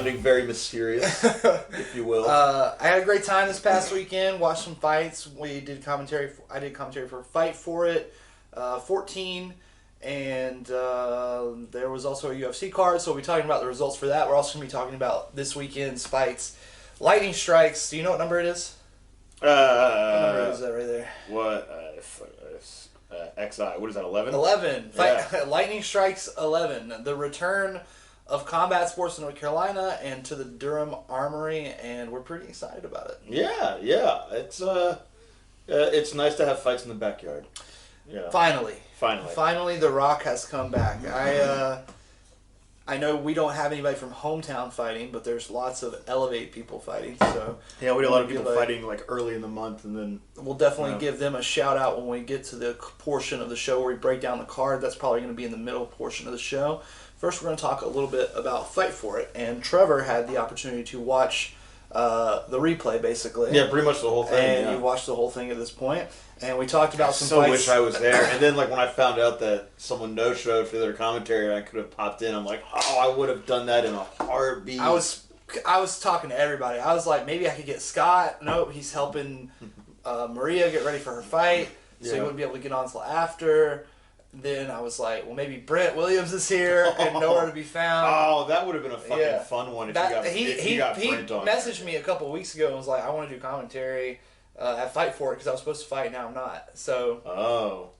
sounding very mysterious, if you will. I had a great time this past weekend. Watched some fights. I did commentary for Fight For It 14. And there was also a UFC card, so we'll be talking about the results for that. We're also going to be talking about this weekend's fights. Lightning Strikes, do you know what number it is? What number is that right there? What? XI. What is that, 11? 11. Yeah. Lightning Strikes 11. The return of combat sports in North Carolina and to the Durham Armory, and we're pretty excited about it. Yeah. It's nice to have fights in the backyard. Yeah. Finally, The Rock has come back. I know we don't have anybody from Hometown fighting, but there's lots of Elevate people fighting. So yeah, we have a lot of people fighting like early in the month, and then we'll definitely give them a shout out when we get to the portion of the show where we break down the card. That's probably going to be in the middle portion of the show. First, we're going to talk a little bit about Fight For It, and Trevor had the opportunity to watch the replay, basically. Yeah, pretty much the whole thing. And you watched the whole thing at this point. And we talked about some fights. I fights. wish I was there. And then, like, when I found out that someone no-showed for their commentary, I could have popped in. I'm like, oh, I would have done that in a heartbeat. I was talking to everybody. I was like, maybe I could get Scott. Nope, he's helping Maria get ready for her fight, so he wouldn't be able to get on until after. Then I was like, well, maybe Brent Williams is here and nowhere to be found. Oh, that would have been a fucking fun one if you got Brent on. He messaged me a couple weeks ago and was like, I want to do commentary at Fight For It because I was supposed to fight, now I'm not. So,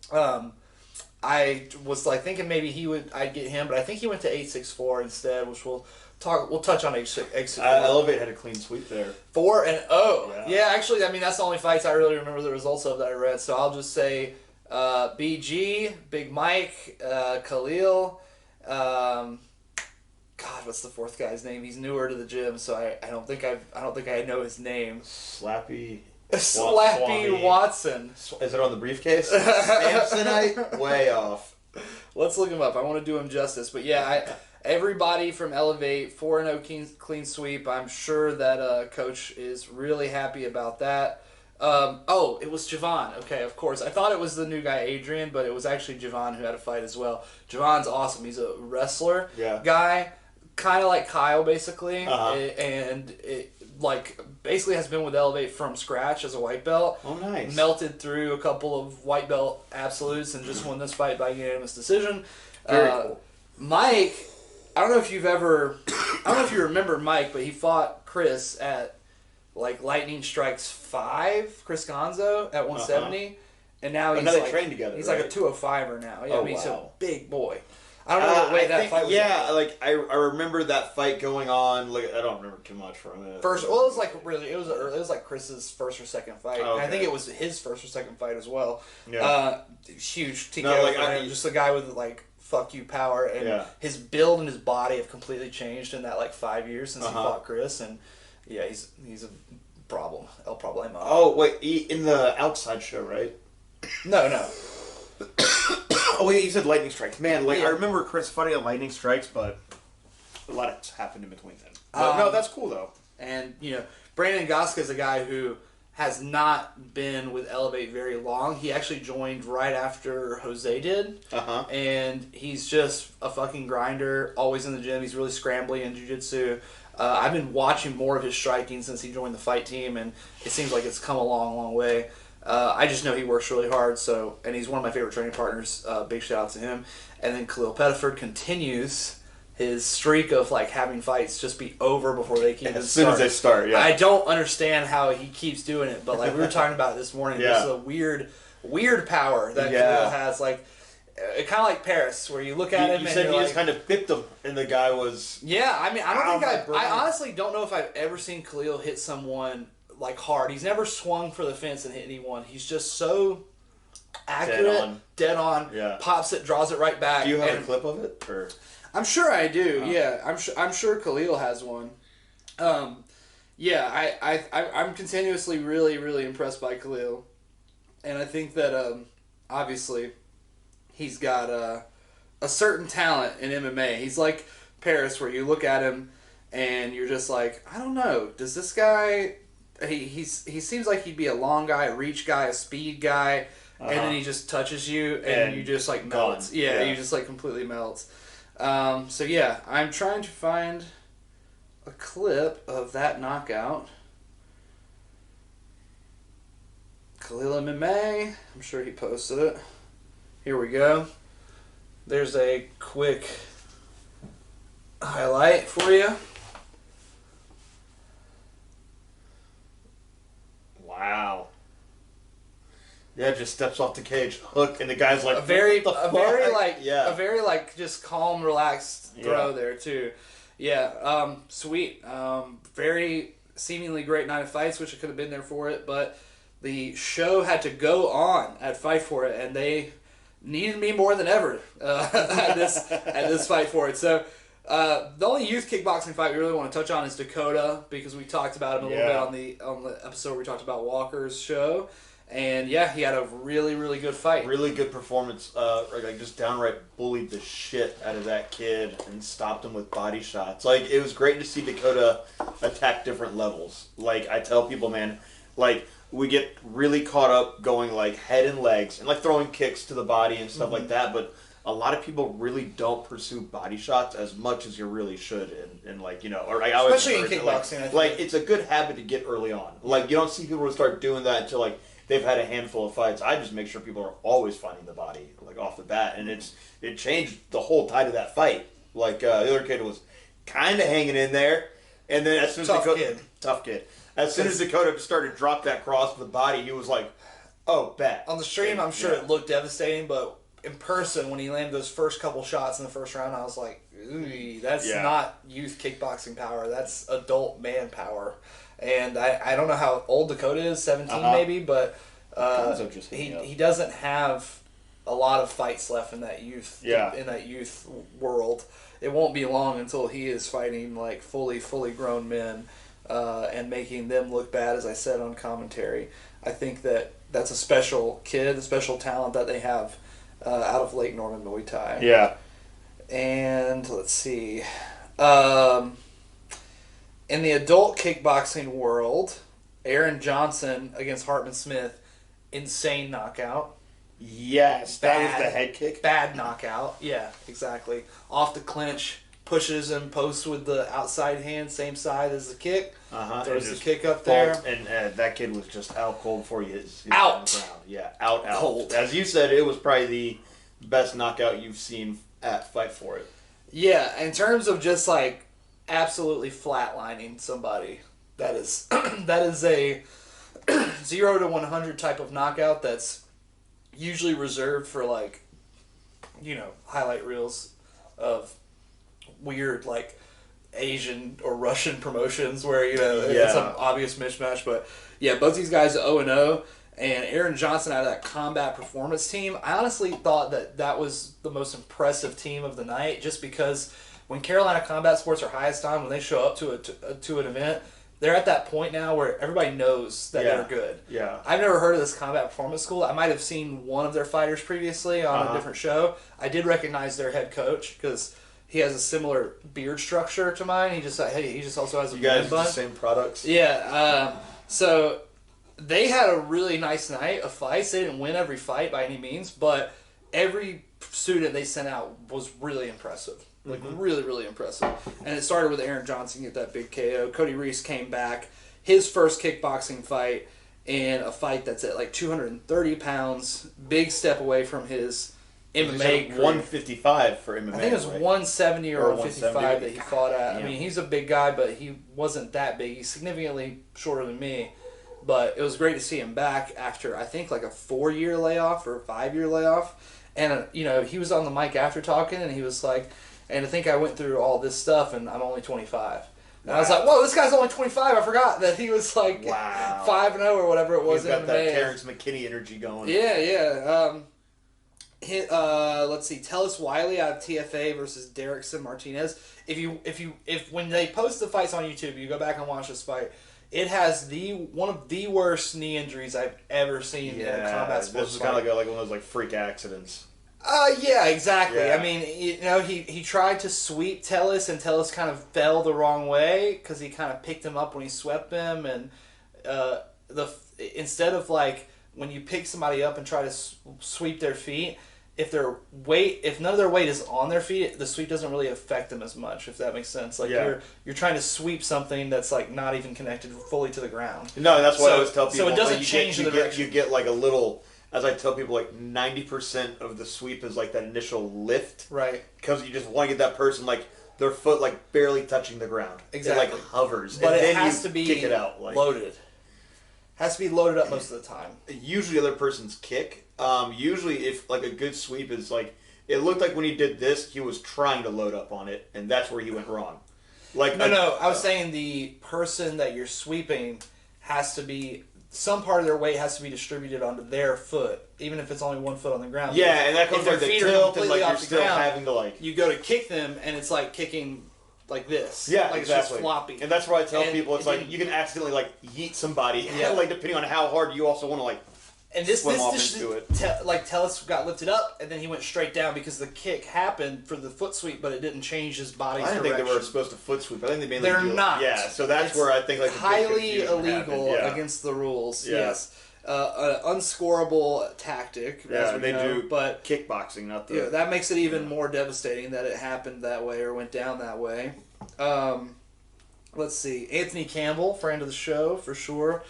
I was like thinking maybe I'd get him, but I think he went to 864 instead, which we'll touch on 864. Elevate had a clean sweep there. 4-0. Yeah, actually, I mean, that's the only fights I really remember the results of that I read, so I'll just say BG, Big Mike, Khalil, God, what's the fourth guy's name? He's newer to the gym, so I don't think I know his name. Slappy Watson. Is it on the briefcase? Samsonite? Way off. Let's look him up. I want to do him justice, but yeah, everybody from Elevate 4-0 clean sweep. I'm sure that Coach is really happy about that. It was Javon. Okay, of course. I thought it was the new guy, Adrian, but it was actually Javon who had a fight as well. Javon's awesome. He's a wrestler guy, kind of like Kyle, basically. And basically has been with Elevate from scratch as a white belt. Oh, nice. Melted through a couple of white belt absolutes and just won this fight by unanimous decision. Very cool. Mike, I don't know if you remember Mike, but he fought Chris at Lightning Strikes 5, Chris Gonzo at 170, and now he's they train together. He's right? like a 205er now. Yeah, he's a big boy. I don't know what weight that fight was. Yeah, I remember that fight going on. I don't remember too much from it. It was like Chris's first or second fight. Okay. I think it was his first or second fight as well. Yeah. Huge TKO for him. Just a guy with fuck you power, and his build and his body have completely changed in that 5 years since he fought Chris, and yeah, he's a problem. El Problema. Oh wait, in the outside show, right? No. Oh wait, you said Lightning Strikes. Man, I remember Chris fighting at Lightning Strikes, but a lot has happened in between then. No, that's cool though. And Brandon Goska is a guy who has not been with Elevate very long. He actually joined right after Jose did. And he's just a fucking grinder, always in the gym. He's really scrambly in jiu-jitsu. I've been watching more of his striking since he joined the fight team, and it seems like it's come a long, long way. I just know he works really hard, and he's one of my favorite training partners. Big shout out to him. And then Khalil Pettiford continues his streak of having fights just be over before they can even start. As soon as they start, yeah. I don't understand how he keeps doing it, but we were talking about it this morning. Yeah. There's a weird power that Khalil has. Kind of like Paris, where you look at him. You and said he just kind of picked him, and the guy was. Yeah, I mean, I honestly don't know if I've ever seen Khalil hit someone hard. He's never swung for the fence and hit anyone. He's just so accurate, dead on. Yeah. Pops it, draws it right back. Do you have a clip of it, or? I'm sure I do. Yeah, I'm sure Khalil has one. I'm continuously really, really impressed by Khalil, and I think that obviously he's got a certain talent in MMA. He's like Paris, where you look at him and you're just like, I don't know, does this guy? He seems like he'd be a long guy, a reach guy, a speed guy, and then he just touches you and you just melts. Yeah, you just completely melts. I'm trying to find a clip of that knockout. Khalil MMA, I'm sure he posted it. Here we go. There's a quick highlight for you. Wow. Yeah, just steps off the cage, hook, and the guy's like, a very just calm, relaxed throw there too. Yeah, sweet. Very seemingly great night of fights. Wish I could have been there for it, but the show had to go on at Fight for It, and they needed me more than ever at this Fight for It. So the only youth kickboxing fight we really want to touch on is Dakota, because we talked about him a little bit on the episode where we talked about Walker's show. And yeah, he had a really, really good fight. Really good performance. Like just downright bullied the shit out of that kid and stopped him with body shots. Like, it was great to see Dakota attack different levels. Like, I tell people, man, like, we get really caught up going like head and legs and like throwing kicks to the body and stuff like that, but a lot of people really don't pursue body shots as much as you really should, and like, you know, or like, especially in kickboxing. Like it's a good habit to get early on. Like, you don't see people start doing that until like they've had a handful of fights. I just make sure people are always finding the body like off the bat, and it changed the whole tide of that fight. Like the other kid was kind of hanging in there, and then as soon as tough kid. As soon as Dakota started to drop that cross to the body, he was like, "Oh, bet." On the stream, I'm sure it looked devastating, but in person, when he landed those first couple shots in the first round, I was like, "Ooh, that's not youth kickboxing power. That's adult man power." And I don't know how old Dakota is, 17 maybe, but he doesn't have a lot of fights left in that youth world. It won't be long until he is fighting like fully grown men. And making them look bad, as I said on commentary. I think that's a special kid, a special talent that they have out of Lake Norman Muay Thai. Yeah. And let's see. In the adult kickboxing world, Aaron Johnson against Hartman Smith, insane knockout. Yes, that was the head kick. Bad knockout. Yeah, exactly. Off the clinch. Pushes and posts with the outside hand, same side as the kick. Throws the kick up there. And that kid was just out cold before he hit out. On the ground. Yeah, out. Cold. As you said, it was probably the best knockout you've seen at Fight for It. Yeah, in terms of just like absolutely flatlining somebody, that is a 0 to 100 type of knockout that's usually reserved for like, you know, highlight reels of weird like Asian or Russian promotions where, you know, it's an obvious mismatch. But yeah, both these guys 0-0, and Aaron Johnson out of that Combat Performance team, I honestly thought that was the most impressive team of the night, just because when Carolina Combat Sports are highest on, when they show up to an event, they're at that point now where everybody knows that they're good. Yeah. I've never heard of this Combat Performance School. I might have seen one of their fighters previously on a different show. I did recognize their head coach because he has a similar beard structure to mine. He just also has a man bun. The same products. Yeah. So they had a really nice night of fights. They didn't win every fight by any means, but every student they sent out was really impressive. Like, really, really impressive. And it started with Aaron Johnson get that big KO. Cody Reese came back. His first kickboxing fight in a fight that's at like 230 pounds. Big step away from his MMA career. 155 for MMA. I think it was 170 or 155 that he fought at. I mean, he's a big guy, but he wasn't that big. He's significantly shorter than me. But it was great to see him back after, I think, like a 4-year layoff or a 5-year layoff. And, you know, he was on the mic after talking, and he was like, and I think I went through all this stuff, and I'm only 25. And I was like, whoa, this guy's only 25. I forgot that he was like 5-0 or whatever it was. He's got that Terrence McKinney energy going. Yeah. Let's see, Tellis Wiley out of TFA versus Derrickson Martinez. If when they post the fights on YouTube, you go back and watch this fight, it has one of the worst knee injuries I've ever seen in a combat sports. This is kind of like one of those like freak accidents. Yeah, exactly. Yeah. I mean, you know, he tried to sweep Tellis, and Tellis kind of fell the wrong way because he kind of picked him up when he swept him, and instead of like when you pick somebody up and try to sweep their feet, if none of their weight is on their feet, the sweep doesn't really affect them as much, if that makes sense. Like you're trying to sweep something that's like not even connected fully to the ground. No, that's why I always tell people. So it doesn't change the direction. You get like a little, as I tell people, like 90% of the sweep is like that initial lift. Right. Because you just want to get that person like their foot like barely touching the ground. Exactly. It like hovers. But and it then has you to be kick it out, like, loaded. Has to be loaded up most of the time. Usually the other person's kick. Usually if like a good sweep is like, it looked like when he did this, he was trying to load up on it, and that's where he went wrong. Like No, I was saying the person that you're sweeping has to be, some part of their weight has to be distributed onto their foot, even if it's only 1 foot on the ground. Yeah, and that comes with like the tilt, and like you're still having to like... You go to kick them, and it's like kicking like this. Yeah, like exactly. It's just floppy. And that's why I tell people, it's like, you can accidentally like yeet somebody, like depending on how hard you also want to like... And this Tellis got lifted up, and then he went straight down because the kick happened for the foot sweep, but it didn't change his body's direction. I didn't think they were supposed to foot sweep. I think they mainly They're not. Yeah, so that's where I think like the highly illegal against the rules. Yeah. Yes, an unscorable tactic. Yeah, as they know, do but kickboxing, not the. Yeah, that makes it even more devastating that it happened that way or went down that way. Let's see, Anthony Campbell, friend of the show for sure.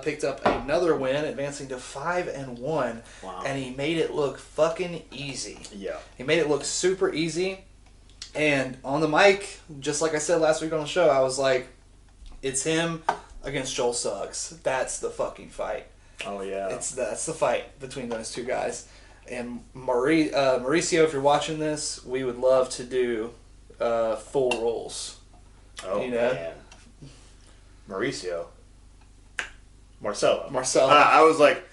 Picked up another win, advancing to 5-1, wow. And he made it look fucking easy. Yeah, he made it look super easy. And on the mic, just like I said last week on the show, I was like, "It's him against Joel Suggs. That's the fucking fight." Oh yeah, that's the fight between those two guys. And Mauricio, if you're watching this, we would love to do full rules. Oh man, Mauricio. Marcelo. I was like,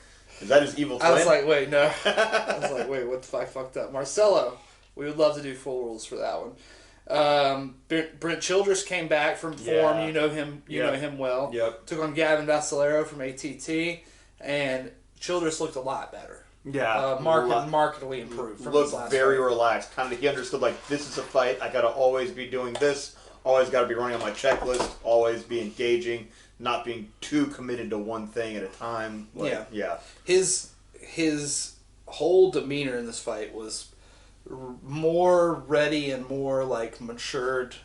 is that his evil twin? I was like, wait, no. I was like, wait, what the fuck? I fucked up. Marcelo. We would love to do full rules for that one. Brent Childress came back from form. You know him. You know him well. Yep. Took on Gavin Vassalero from ATT, and Childress looked a lot better. Yeah. Markedly improved. From looked his last very fight. relaxed. Kind of, he understood like, this is a fight. I gotta always be doing this. Always gotta be running on my checklist. Always be engaging. Not being too committed to one thing at a time. Like, yeah. His whole demeanor in this fight was more ready and more like matured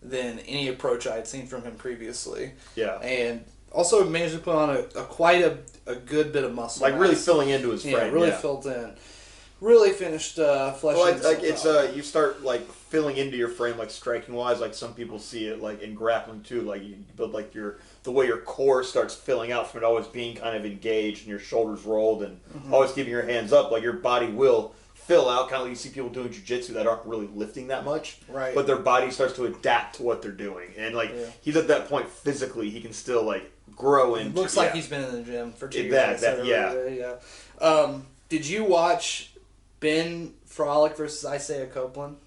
than any approach I had seen from him previously. Yeah. And also managed to put on quite a good bit of muscle. Like really filling into his frame. Yeah, really filled in. Really finished fleshing. Well, like it's you start like filling into your frame, like striking wise. Like some people see it like in grappling too. Like you build like the way your core starts filling out from it always being kind of engaged and your shoulders rolled and always keeping your hands up. Like your body will fill out, kind of like you see people doing jiu-jitsu that aren't really lifting that much, right? But their body starts to adapt to what they're doing, and like he's at that point physically, he can still like grow into. It looks like he's been in the gym for 2 years. Did you watch Ben Frolic versus Isaiah Copeland?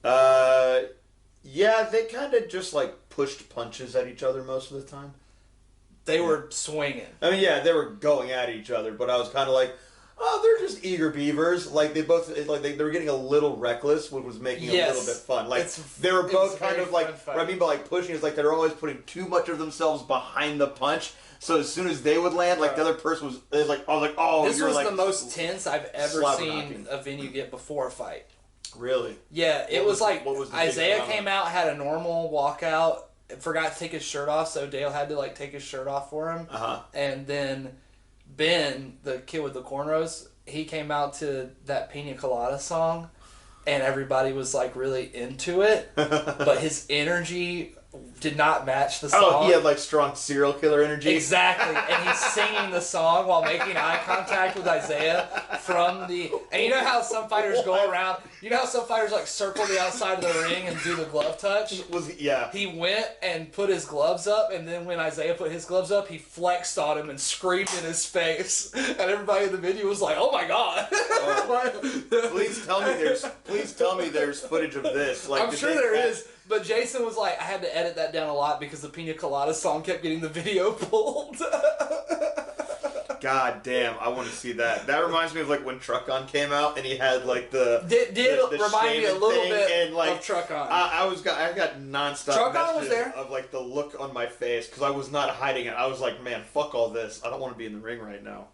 Yeah, they kind of just like pushed punches at each other most of the time. They were swinging. I mean, yeah, they were going at each other, but I was kind of like, oh, they're just eager beavers. Like they both, like they were getting a little reckless, which was making it a little bit fun. Like they were both kind of like, what I mean by like pushing is like they're always putting too much of themselves behind the punch. So as soon as they would land, like the other person was like, I was like, oh, this you're was like the most tense I've ever seen a venue get before a fight. Really? Yeah, it was like Isaiah came out, had a normal walkout, forgot to take his shirt off, so Dale had to like take his shirt off for him. And then Ben, the kid with the cornrows, he came out to that Pina Colada song, and everybody was like really into it, but his energy did not match the song. Oh, he had like strong serial killer energy. Exactly, and he's singing the song while making eye contact with Isaiah from the. And you know how some fighters go around. You know how some fighters like circle the outside of the ring and do the glove touch. He went and put his gloves up, and then when Isaiah put his gloves up, he flexed on him and screamed in his face, and everybody in the video was like, "Oh my god!" Please tell me there's footage of this. Like, I'm sure there is. But Jason was like, I had to edit that down a lot because the Pina Colada song kept getting the video pulled. God damn, I want to see that. That reminds me of like when Truck On came out and he had like the remind me a little bit and, like, of Truck On. I got nonstop Truck On messages was there of like the look on my face because I was not hiding it. I was like, man, fuck all this. I don't want to be in the ring right now.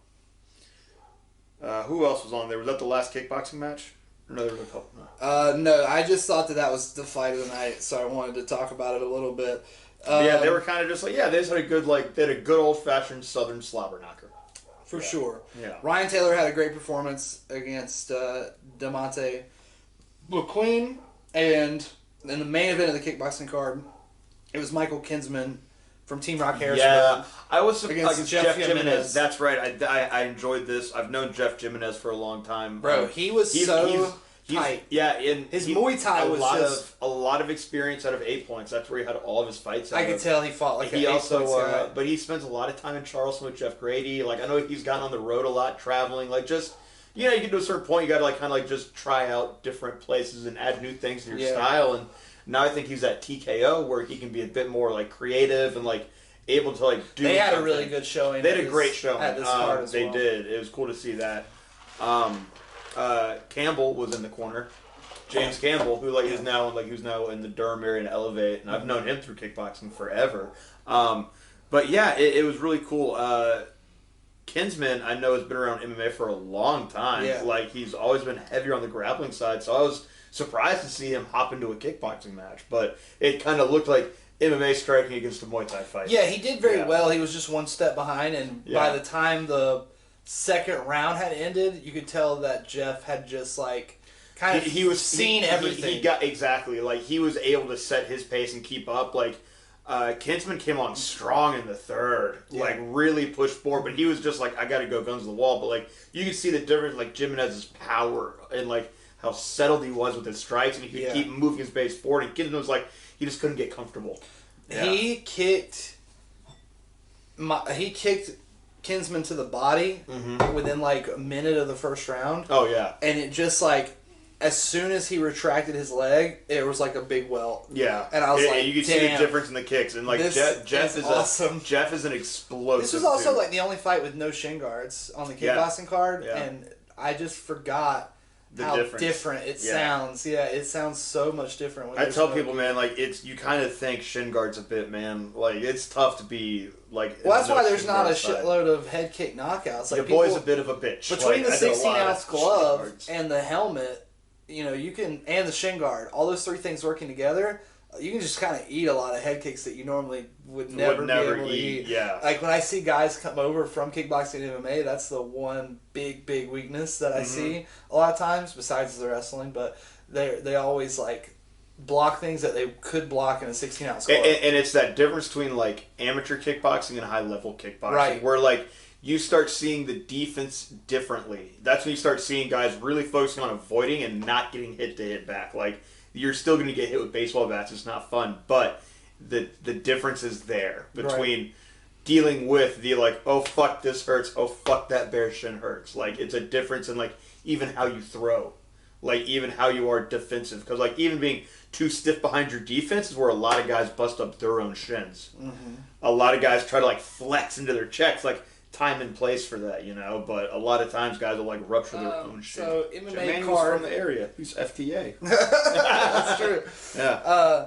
Who else was on there? Was that the last kickboxing match? No, there was a couple. No, I just thought that was the fight of the night, so I wanted to talk about it a little bit. Yeah, they were kind of just like, they just had a good, they had a good old-fashioned Southern slobber knocker. For sure. Yeah. Ryan Taylor had a great performance against Demonte McQueen, and in the main event of the kickboxing card, it was Michael Kinsman from Team Rock Harrisburg. Yeah, I was surprised against Jeff Jimenez. That's right. I enjoyed this. I've known Jeff Jimenez for a long time. Bro, he's tight. Yeah, his Muay Thai was a lot of experience out of 8 Points. That's where he had all of his fights. I could tell he fought like he an also, 8 points guy. But he spends a lot of time in Charleston with Jeff Grady. I know he's gotten on the road a lot, traveling. You get to a certain point, you got to kind of just try out different places and add new things to your style. And now I think he's at TKO where he can be a bit more creative and able to do. They had a really good showing. They had a great showing at this card as They well. did. It was cool to see that. Campbell was in the corner. James Campbell, who who's now in the Durham area and Elevate, and I've known him through kickboxing forever. But yeah, it was really cool. Kinsman, I know, has been around MMA for a long time. Yeah. He's always been heavier on the grappling side, so I was surprised to see him hop into a kickboxing match. But it kind of looked like MMA striking against a Muay Thai fight. Yeah, he did very well. He was just one step behind, and by the time the second round had ended, you could tell that Jeff had just he was seen everything. He got exactly he was able to set his pace and keep up. Kinsman came on strong in the third, really pushed forward, but he was just I got to go guns to the wall. But you could see the difference, Jimenez's power and how settled he was with his strikes, and he could keep moving his base forward. And Kinsman was he just couldn't get comfortable. Yeah. He kicked Kinsman to the body within a minute of the first round. Oh yeah, and it just as soon as he retracted his leg, it was a big welt. Yeah, and I was you could see the difference in the kicks, and Jeff is awesome. Jeff is an explosive. This was also the only fight with no shin guards on the kickboxing card, and I just forgot how different it sounds. Yeah, it sounds so much different. When I tell people, man, you kind of think shin guards a bit, man. It's tough to be Well, that's why there's not a shitload of head kick knockouts. Your boy's a bit of a bitch. Between the 16-ounce glove and the helmet, you can, and the shin guard, all those three things working together, you can just kind of eat a lot of head kicks that you normally would never be able to eat. Yeah. When I see guys come over from kickboxing and MMA, that's the one big weakness that I see a lot of times, besides the wrestling, but they always block things that they could block in a 16-ounce glove. And it's that difference between amateur kickboxing and high-level kickboxing, right? Where you start seeing the defense differently. That's when you start seeing guys really focusing on avoiding and not getting hit to hit back. You're still going to get hit with baseball bats. It's not fun, but the difference is there between dealing with the oh fuck this hurts, oh fuck that bear shin hurts. It's a difference in even how you throw, even how you are defensive. Because even being too stiff behind your defense is where a lot of guys bust up their own shins. A lot of guys try to flex into their checks. Time and place for that, but a lot of times guys will rupture their own shit. So MMA card from the area, who's FTA. That's true. Yeah.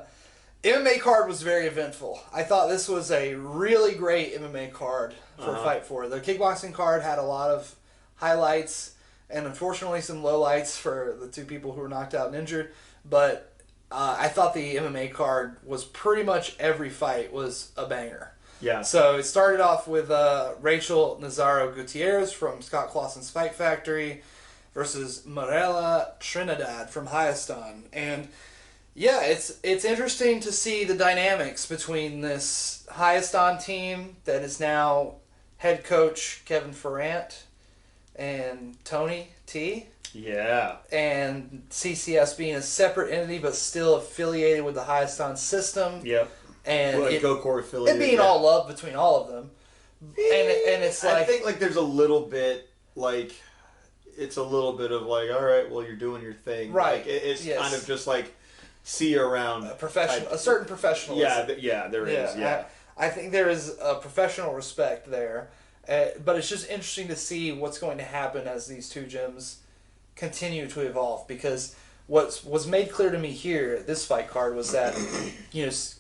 MMA card was very eventful. I thought this was a really great MMA card for Fight For. The kickboxing card had a lot of highlights and unfortunately some lowlights for the two people who were knocked out and injured, but I thought the MMA card was pretty much every fight was a banger. Yeah. So it started off with Rachel Nazaro Gutierrez from Scott Clausen's Fight Factory versus Marella Trinidad from Hayastan. And yeah, it's interesting to see the dynamics between this Hayastan team that is now head coach Kevin Ferrant and Tony T. Yeah. And CCS being a separate entity but still affiliated with the Hayastan system. Yep. And it being all love between all of them, and it's I think there's a little bit it's a little bit of all right, well you're doing your thing, right? It's kind of just see you around a certain professionalism. Yeah, there is. Yeah, I think there is a professional respect there, but it's just interesting to see what's going to happen as these two gyms continue to evolve because. What was made clear to me here, this fight card, was that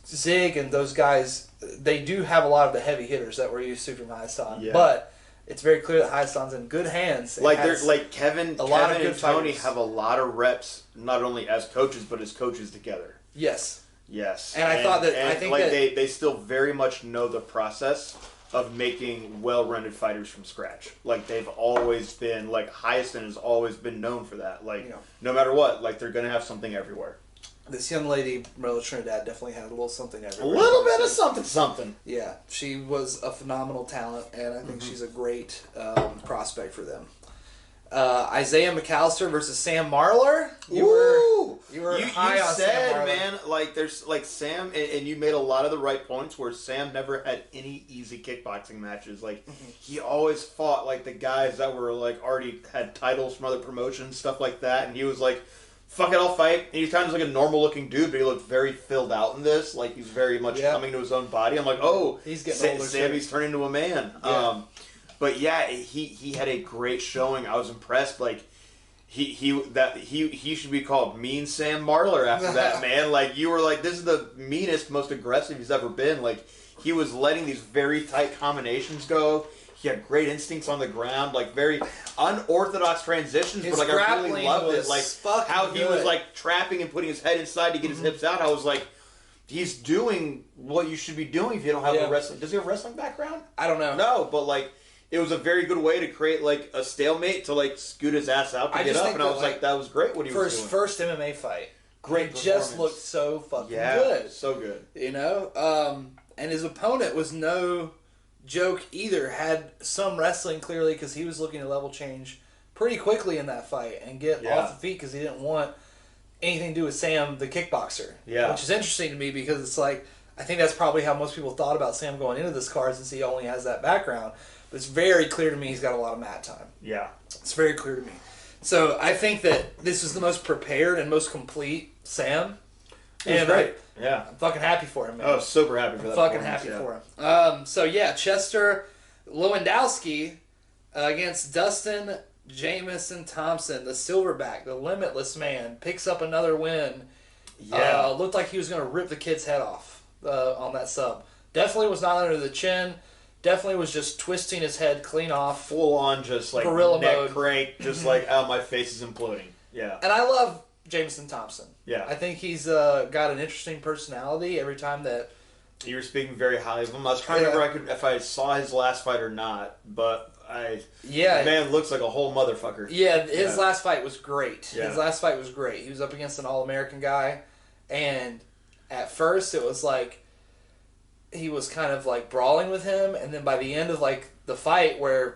Zig and those guys, they do have a lot of the heavy hitters that we're used to from Hayastan. Yeah. But it's very clear that Haistan's in good hands. Like they're like Kevin and Tony fighters. have a lot of reps, not only as coaches but as coaches together. Yes. Yes. And I think that they still very much know the process of making well-rounded fighters from scratch. Like they've always been like Hyacinth has always been known for that. Like no matter what, like they're gonna have something everywhere. This young lady, Merla Trinidad, definitely had a little something everywhere. A little bit of something. Yeah, she was a phenomenal talent, and I think she's a great prospect for them. Isaiah McAllister versus Sam Marlar. You were high on Sam Marlar. Man, like there's like Sam, and you made a lot of the right points where Sam never had any easy kickboxing matches. Like he always fought like the guys that were like already had titles from other promotions, stuff like that, and he was like, fuck it, I'll fight. And he's kind of like a normal looking dude, but he looked very filled out in this. Like he's very much coming to his own body. I'm like, oh, he's getting older. Sammy's turning into a man. Yeah. But yeah, he had a great showing. I was impressed. Like he should be called Mean Sam Marlar after that, man. Like you were like, this is the meanest, most aggressive he's ever been. Like he was letting these very tight combinations go. He had great instincts on the ground, like very unorthodox transitions, but like I really loved it. Like how he was like trapping and putting his head inside to get his hips out. I was like, he's doing what you should be doing if you don't have a wrestling. Does he have a wrestling background? I don't know. No, but like it was a very good way to create like a stalemate to like scoot his ass out to get up, and I was like, that was great what he was doing. For his first MMA fight, great. He just looked so fucking good. So good. You know, and his opponent was no joke either. Had some wrestling clearly because he was looking to level change pretty quickly in that fight and get off the feet because he didn't want anything to do with Sam the kickboxer. Yeah, which is interesting to me because it's like I think that's probably how most people thought about Sam going into this card since he only has that background. But it's very clear to me he's got a lot of mat time. Yeah, it's very clear to me. So I think that this is the most prepared and most complete Sam. And great. I'm fucking happy for him, man. Oh, super happy for that. Fucking happy for him. So yeah, Chester Lewandowski against Dustin Jamison Thompson, the silverback, the limitless man, picks up another win. Yeah. Looked like he was going to rip the kid's head off on that sub. Definitely was not under the chin. Definitely was just twisting his head clean off. Full on just like gorilla neck mode. crank, just like, oh, my face is imploding. Yeah. And I love Jameson Thompson. Yeah. I think he's got an interesting personality every time that... You were speaking very highly of him. I was trying to remember if I saw his last fight or not, but the man looks like a whole motherfucker. Yeah, his last fight was great. Yeah. His last fight was great. He was up against an All-American guy, and at first it was like he was kind of like brawling with him, and then by the end of like the fight where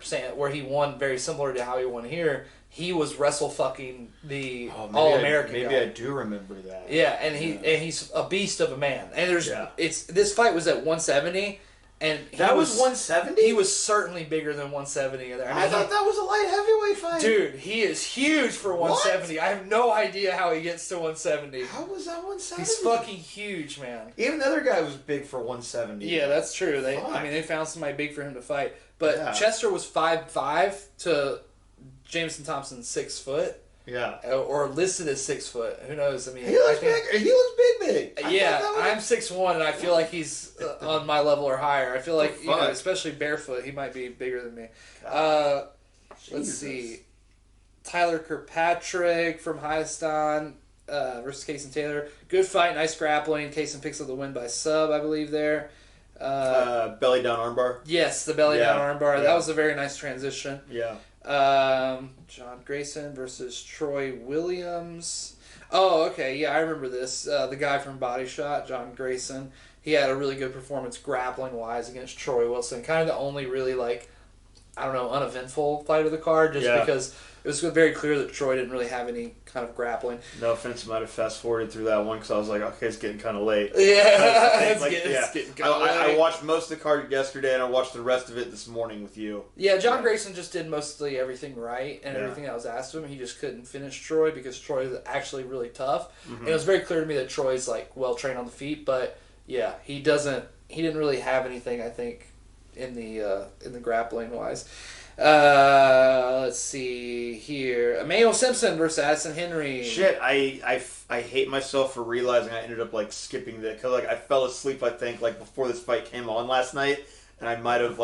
he won very similar to how he won here, he was wrestle fucking the All-American guy. Maybe I do remember that. Yeah, and he's a beast of a man. And this fight was at 170, and that was 170. He was certainly bigger than 170 there. I thought that was a light heavyweight fight. Dude, he is huge for 170. What? I have no idea how he gets to 170. How was that 170? He's fucking huge, man. Even the other guy was big for 170. Yeah, that's true. They found somebody big for him to fight. But Chester was 5'5" to Jameson Thompson 6 foot. Yeah. Or listed as 6 foot. Who knows? I mean, he looks big. He looks big. I'm 6'1", and I feel like he's on my level or higher. I feel like, especially barefoot, he might be bigger than me. Let's see. Tyler Kirkpatrick from Hyacinth versus Kaysen Taylor. Good fight, nice grappling. Kaysen picks up the win by sub, I believe, there. Belly down armbar. Yes, the belly down armbar. Yeah. That was a very nice transition. Yeah. John Grayson versus Troy Williams. Oh, okay. Yeah, I remember this. The guy from Body Shot, John Grayson. He had a really good performance grappling-wise against Troy Wilson. Kind of the only really, uneventful fight of the card, just because it was very clear that Troy didn't really have any kind of grappling. No offense, I might have fast-forwarded through that one because I was like, okay, it's getting kind of late. Yeah, it's getting kind of late. I watched most of the card yesterday, and I watched the rest of it this morning with you. Yeah, John Grayson just did mostly everything right, and everything that was asked of him. He just couldn't finish Troy because Troy is actually really tough. Mm-hmm. And it was very clear to me that Troy's well-trained on the feet, but yeah, he didn't really have anything, I think, in the grappling-wise. Let's see here. Emmanuel Simpson versus Addison Henry. Shit, I hate myself for realizing I ended up skipping that because I fell asleep I think before this fight came on last night, and I might have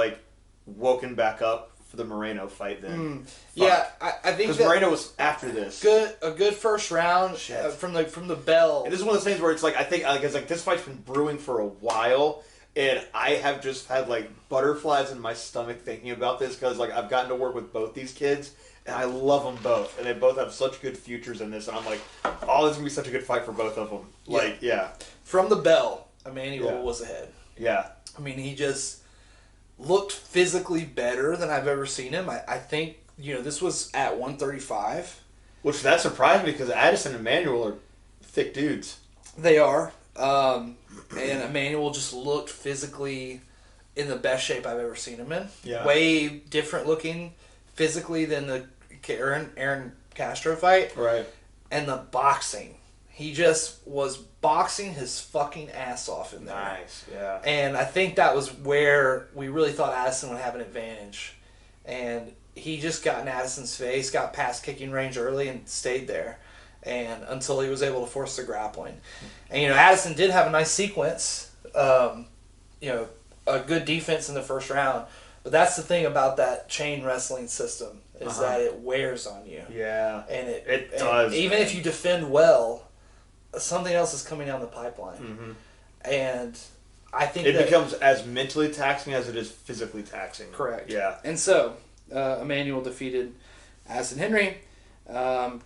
woken back up for the Moreno fight then. Yeah, I think because Moreno was after this. A good first round from the bell. And this is one of those things where it's like I think it's like this fight's been brewing for a while, and I have just had like butterflies in my stomach thinking about this because like I've gotten to work with both these kids. And I love them both, and they both have such good futures in this. And I'm like, oh, this is gonna be such a good fight for both of them. Like, From the bell, Emmanuel was ahead. Yeah. I mean, he just looked physically better than I've ever seen him. I think, this was at 135. Which, that surprised me because Addison and Emmanuel are thick dudes. They are. And Emmanuel just looked physically in the best shape I've ever seen him in. Yeah. Way different looking physically than the Aaron Castro fight. Right. And the boxing. He just was boxing his fucking ass off in there. Nice, yeah. And I think that was where we really thought Addison would have an advantage. And he just got in Addison's face, got past kicking range early and stayed there. And until he was able to force the grappling. And, Addison did have a nice sequence. A good defense in the first round. But that's the thing about that chain wrestling system is that it wears on you. Yeah. And it does. Even if you defend well, something else is coming down the pipeline. Mm-hmm. And I think it becomes as mentally taxing as it is physically taxing. Correct. Yeah. And so, Emmanuel defeated Addison Henry.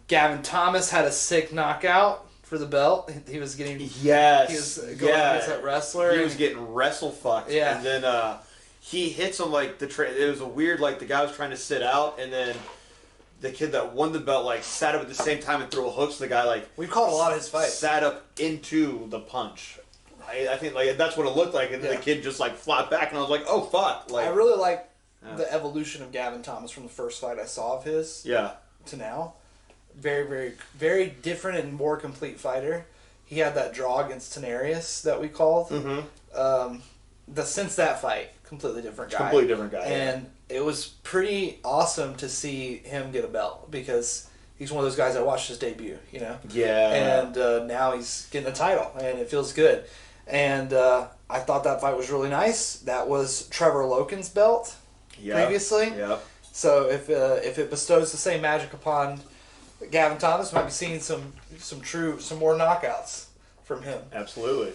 Gavin Thomas had a sick knockout for the belt. He was getting... Yes. He was going against that wrestler. He was getting wrestle fucked. Yeah. And then he hits him like it was a weird, like the guy was trying to sit out and then the kid that won the belt like sat up at the same time and threw a hook, so the guy like... We've called a lot of his fights. Sat up into the punch. I think like that's what it looked like, and then the kid just like flopped back, and I was like, "Oh fuck!" Like I really like the evolution of Gavin Thomas from the first fight I saw of his to now. Very, very, very different and more complete fighter. He had that draw against Tenarius that we called. Mm-hmm. Since that fight, completely different guy. Completely different guy. And it was pretty awesome to see him get a belt because he's one of those guys I watched his debut, Yeah. And now he's getting a title, and it feels good. And I thought that fight was really nice. That was Trevor Loken's belt previously. Yep. So if it bestows the same magic upon Gavin Thomas, might be seeing some more knockouts from him. Absolutely.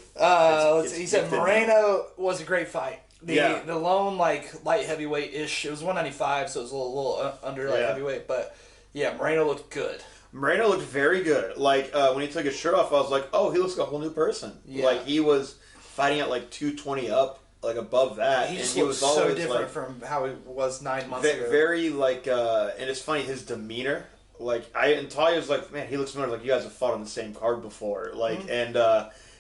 He said Moreno was a great fight. The lone light heavyweight ish. It was 195, so it was a little under light heavyweight. But Moreno looked good. Moreno looked very good. Like when he took his shirt off, I was like, "Oh, he looks like a whole new person." Yeah. Like he was fighting at like 220 up, like above that. He just and he was was so always, different like, from how he was 9 months ago. Very like, and it's funny his demeanor. Like Talia was like, "Man, he looks familiar. Like you guys have fought on the same card before." Like and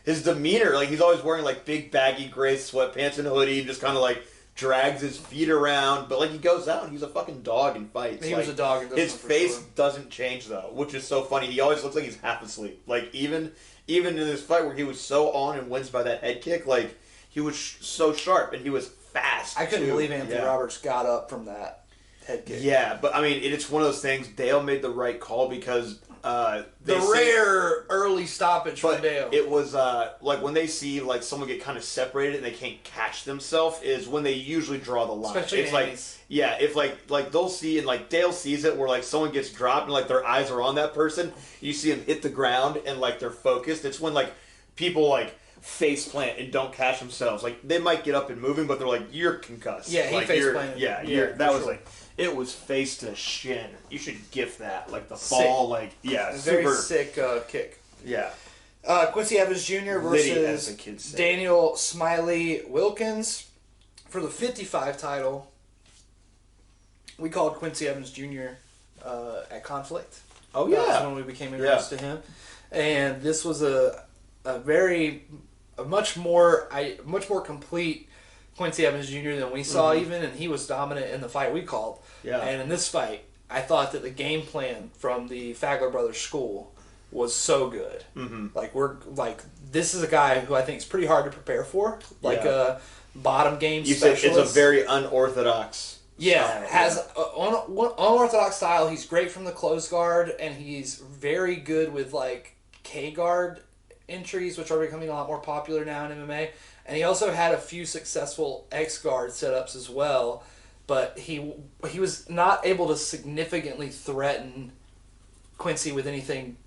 his demeanor, like he's always wearing like big baggy gray sweatpants and a hoodie, and just kind of like drags his feet around, but like he goes out and he's a fucking dog in fights. He was a dog in this his face doesn't change though, which is so funny. He always looks like he's half asleep. Like even in this fight where he was so on and wins by that head kick, like he was so sharp and he was fast. I couldn't believe Anthony Roberts got up from that head kick. Yeah, but I mean it's one of those things. Dale made the right call because rare early stoppage from Dale. It was like when they see like someone get kind of separated and they can't catch themselves is when they usually draw the line. Especially it's like if like they'll see and like Dale sees it where like someone gets dropped and like their eyes are on that person. You see them hit the ground and like they're focused. It's when like people like face plant and don't catch themselves. Like they might get up and moving, but they're like you're concussed. Yeah, he like, face planted. Yeah, that was like. It was face to shin. You should gift that. Like the fall, like, very sick kick. Yeah. Quincy Evans Jr. versus Daniel Smiley Wilkins for the 55 title. We called Quincy Evans Jr. At Conflict. Oh, yeah. That's when we became introduced to him. And this was a much more complete Quincy Evans Jr. than we saw even, and he was dominant in the fight we called. Yeah. And in this fight, I thought that the game plan from the Fagler Brothers school was so good. Mm-hmm. This is a guy who I think is pretty hard to prepare for, a bottom game specialist. You said it's a very unorthodox style. Has an unorthodox style. He's great from the close guard, and he's very good with like K guard entries, which are becoming a lot more popular now in MMA. And he also had a few successful X-guard setups as well but he was not able to significantly threaten Quincy with anything,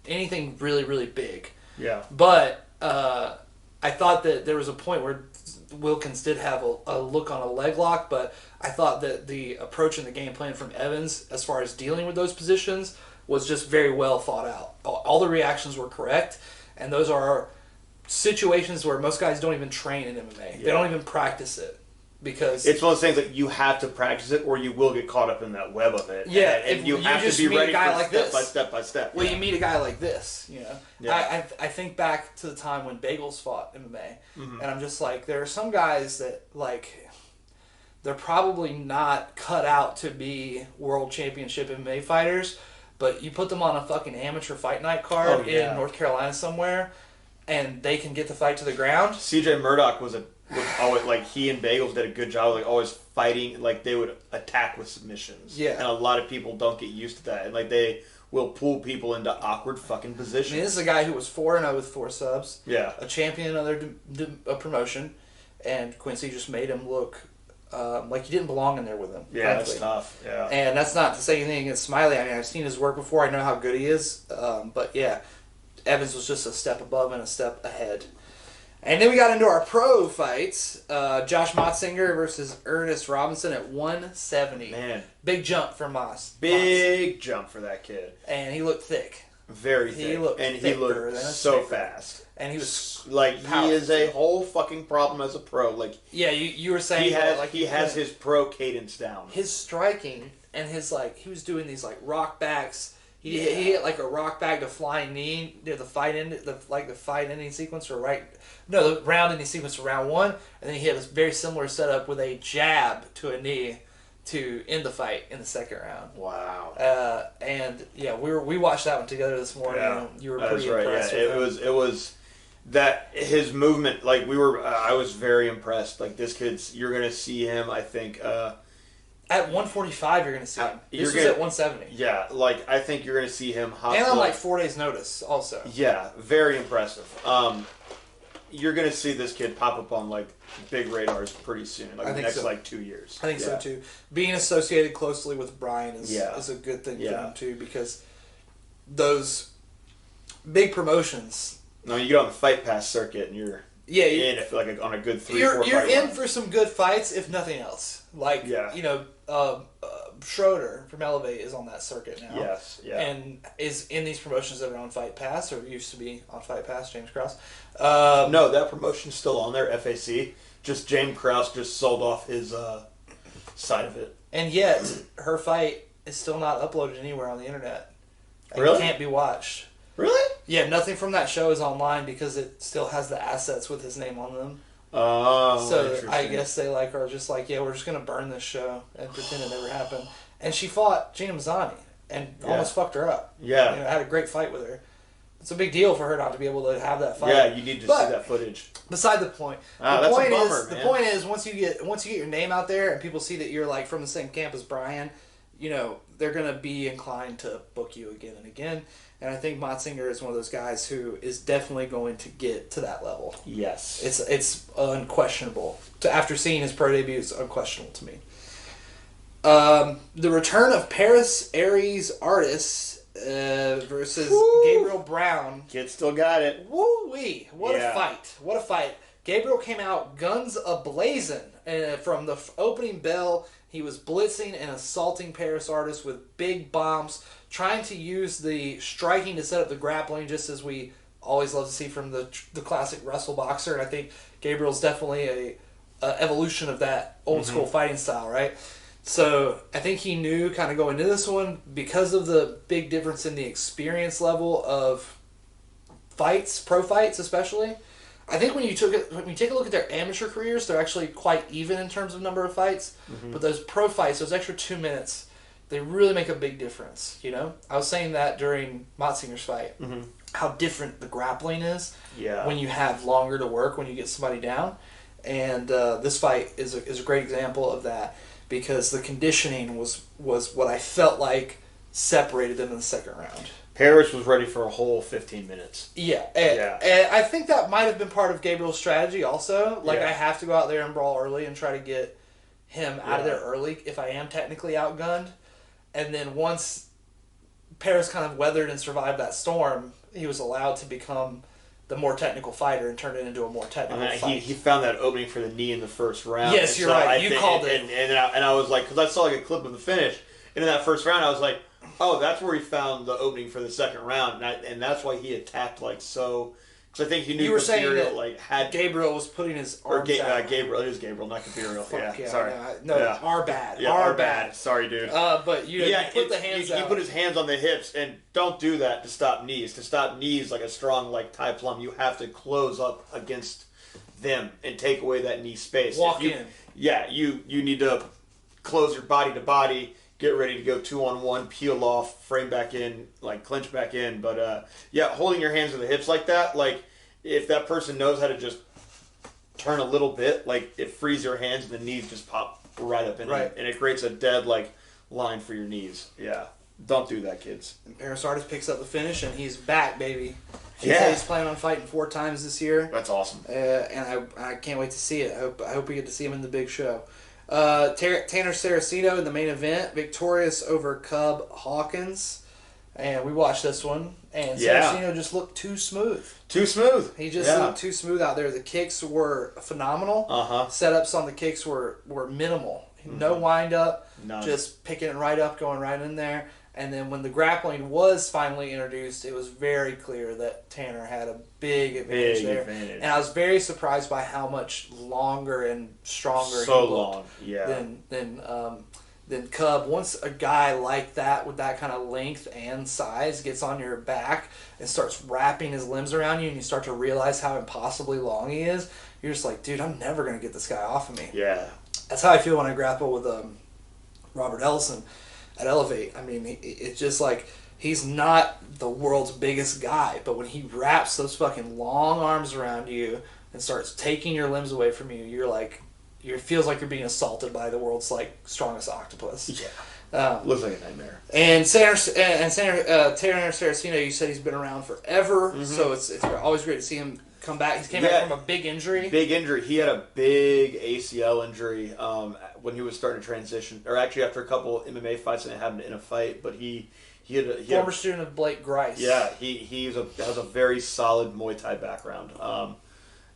anything really, really big. Yeah. But I thought that there was a point where Wilkins did have a look on a leg lock, but I thought that the approach and the game plan from Evans as far as dealing with those positions was just very well thought out. All the reactions were correct, and those are situations where most guys don't even train in MMA. Yeah. They don't even practice it. Because it's one of those things that you have to practice it, or you will get caught up in that web of it. Yeah, and you have to be ready for step by step. Well, you meet a guy like this, Yeah. I think back to the time when Bagels fought MMA, and I'm just like, there are some guys that they're probably not cut out to be world championship MMA fighters, but you put them on a fucking amateur fight night card in North Carolina somewhere, and they can get the fight to the ground. CJ Murdoch was always he and Bagels did a good job of always fighting, they would attack with submissions. Yeah. And a lot of people don't get used to that. And they will pull people into awkward fucking positions. I mean, this is a guy who was 4-0 with 4 subs. Yeah. A champion in another promotion, and Quincy just made him look like he didn't belong in there with him. Yeah, frankly. That's tough. Yeah. And that's not to say anything against Smiley. I mean, I've seen his work before. I know how good he is. But yeah, Evans was just a step above and a step ahead. And then we got into our pro fights. Josh Motzinger versus Ernest Robinson at 170. Man. Big jump for Moss. Big jump for that kid. And he looked thick. Very thick. He looked so fast. And he was he is a whole fucking problem as a pro. Yeah, you were saying he has his pro cadence down. His striking and his he was doing these rock backs. He hit a rock back to flying knee near the fight end, the fight ending sequence the round ending sequence for round 1, and then he hit a very similar setup with a jab to a knee to end the fight in the second round. Wow. And yeah, we watched that one together this morning. Yeah, and you were pretty impressed. Yeah, it was that his movement. I was very impressed. This kid's. You're gonna see him. I think. At 145, you're going to see him. This was at 170. Yeah, I think you're going to see him hot. And on 4 days' notice, also. Yeah, very impressive. You're going to see this kid pop up on big radars pretty soon, the next 2 years. I think so too. Being associated closely with Brian is a good thing for him too, because those big promotions. No, you get on the Fight Pass circuit and you're in if on a good 3-4 fight. You're in for some good fights, if nothing else. Schroeder from Elevate is on that circuit now. Yes, yeah. And is in these promotions that are on Fight Pass, or used to be on Fight Pass, James Krause. No, that promotion's still on there, FAC. Just James Krause just sold off his side of it. And yet, her fight is still not uploaded anywhere on the internet. And really? It can't be watched. Really? Yeah, nothing from that show is online because it still has the assets with his name on them. Oh, so I guess they are just we're just gonna burn this show and pretend it never happened. And she fought Gina Mazzani and almost fucked her up. Yeah, had a great fight with her. It's a big deal for her not to be able to have that fight. Yeah, you need to see that footage. Beside the point. The point is once you get your name out there and people see that you're from the same camp as Brian, they're gonna be inclined to book you again and again. And I think Motzinger is one of those guys who is definitely going to get to that level. Yes. It's unquestionable. After seeing his pro debut, it's unquestionable to me. The return of Paris Aries Artis versus Gabriel Brown. Kid still got it. Woo-wee. What a fight. What a fight. Gabriel came out guns a-blazing. From the opening bell, he was blitzing and assaulting Paris Artis with big bombs, trying to use the striking to set up the grappling, just as we always love to see from the classic wrestle boxer. And I think Gabriel's definitely a evolution of that old school fighting style, right? So I think he knew kind of going into this one, because of the big difference in the experience level of fights, pro fights especially. I think when you take a look at their amateur careers, they're actually quite even in terms of number of fights. But those pro fights, those extra 2 minutes, they really make a big difference. I was saying that during Motzinger's fight, how different the grappling is when you have longer to work, when you get somebody down. And this fight is a great example of that, because the conditioning was what I felt like separated them in the second round. Paris was ready for a whole 15 minutes. Yeah. And I think that might have been part of Gabriel's strategy also. I have to go out there and brawl early and try to get him out of there early if I am technically outgunned. And then once Paris kind of weathered and survived that storm, he was allowed to become the more technical fighter and turn it into a more technical fight. He found that opening for the knee in the first round. Yes, you're right. You called it. And I was like, because I saw like a clip of the finish, and in that first round I was like, oh, that's where he found the opening for the second round, and that's why he attacked like so. Because I think he knew Gabriel like had Gabriel was putting his arms out. Gabriel, it is Gabriel, not Gabriel. Yeah, sorry. Our bad. Yeah, our bad. Sorry, dude. But you put the hands out. He put his hands on the hips, and don't do that to stop knees. To stop knees like a strong like Thai plum, you have to close up against them and take away that knee space. Walk in. Yeah, you need to close your body to body. Get ready to go 2-on-1, peel off, frame back in, like clinch back in. But holding your hands to the hips like that, like if that person knows how to just turn a little bit, like it frees your hands and the knees just pop right up in it, and it creates a dead like line for your knees. Yeah, don't do that, kids. And Paris Artis picks up the finish, and he's back, baby. He's planning on fighting 4 times this year. That's awesome. And I can't wait to see it. I hope we get to see him in the big show. Tanner Saraceno in the main event, victorious over Cub Hawkins, and we watched this one, and Saraceno just looked too smooth. He just looked too smooth out there. The kicks were phenomenal. Setups on the kicks were minimal. No wind up, just picking it right up, going right in there. And then when the grappling was finally introduced, it was very clear that Tanner had a big advantage there. And I was very surprised by how much longer and stronger he looked than Cub. Once a guy like that with that kind of length and size gets on your back and starts wrapping his limbs around you, and you start to realize how impossibly long he is, you're just like, dude, I'm never going to get this guy off of me. Yeah. That's how I feel when I grapple with Robert Ellison at Elevate. I mean, it's just like, he's not the world's biggest guy, but when he wraps those fucking long arms around you and starts taking your limbs away from you, you're like, it feels like you're being assaulted by the world's like strongest octopus. Yeah, looks like a nightmare. And Tanner Saraceno, you said he's been around forever, so it's always great to see him come back. He came back from a big injury. He had a big ACL injury when he was starting to transition, or actually after a couple MMA fights, and it happened in a fight. But he had a former student of Blake Grice. Yeah, he has a very solid Muay Thai background.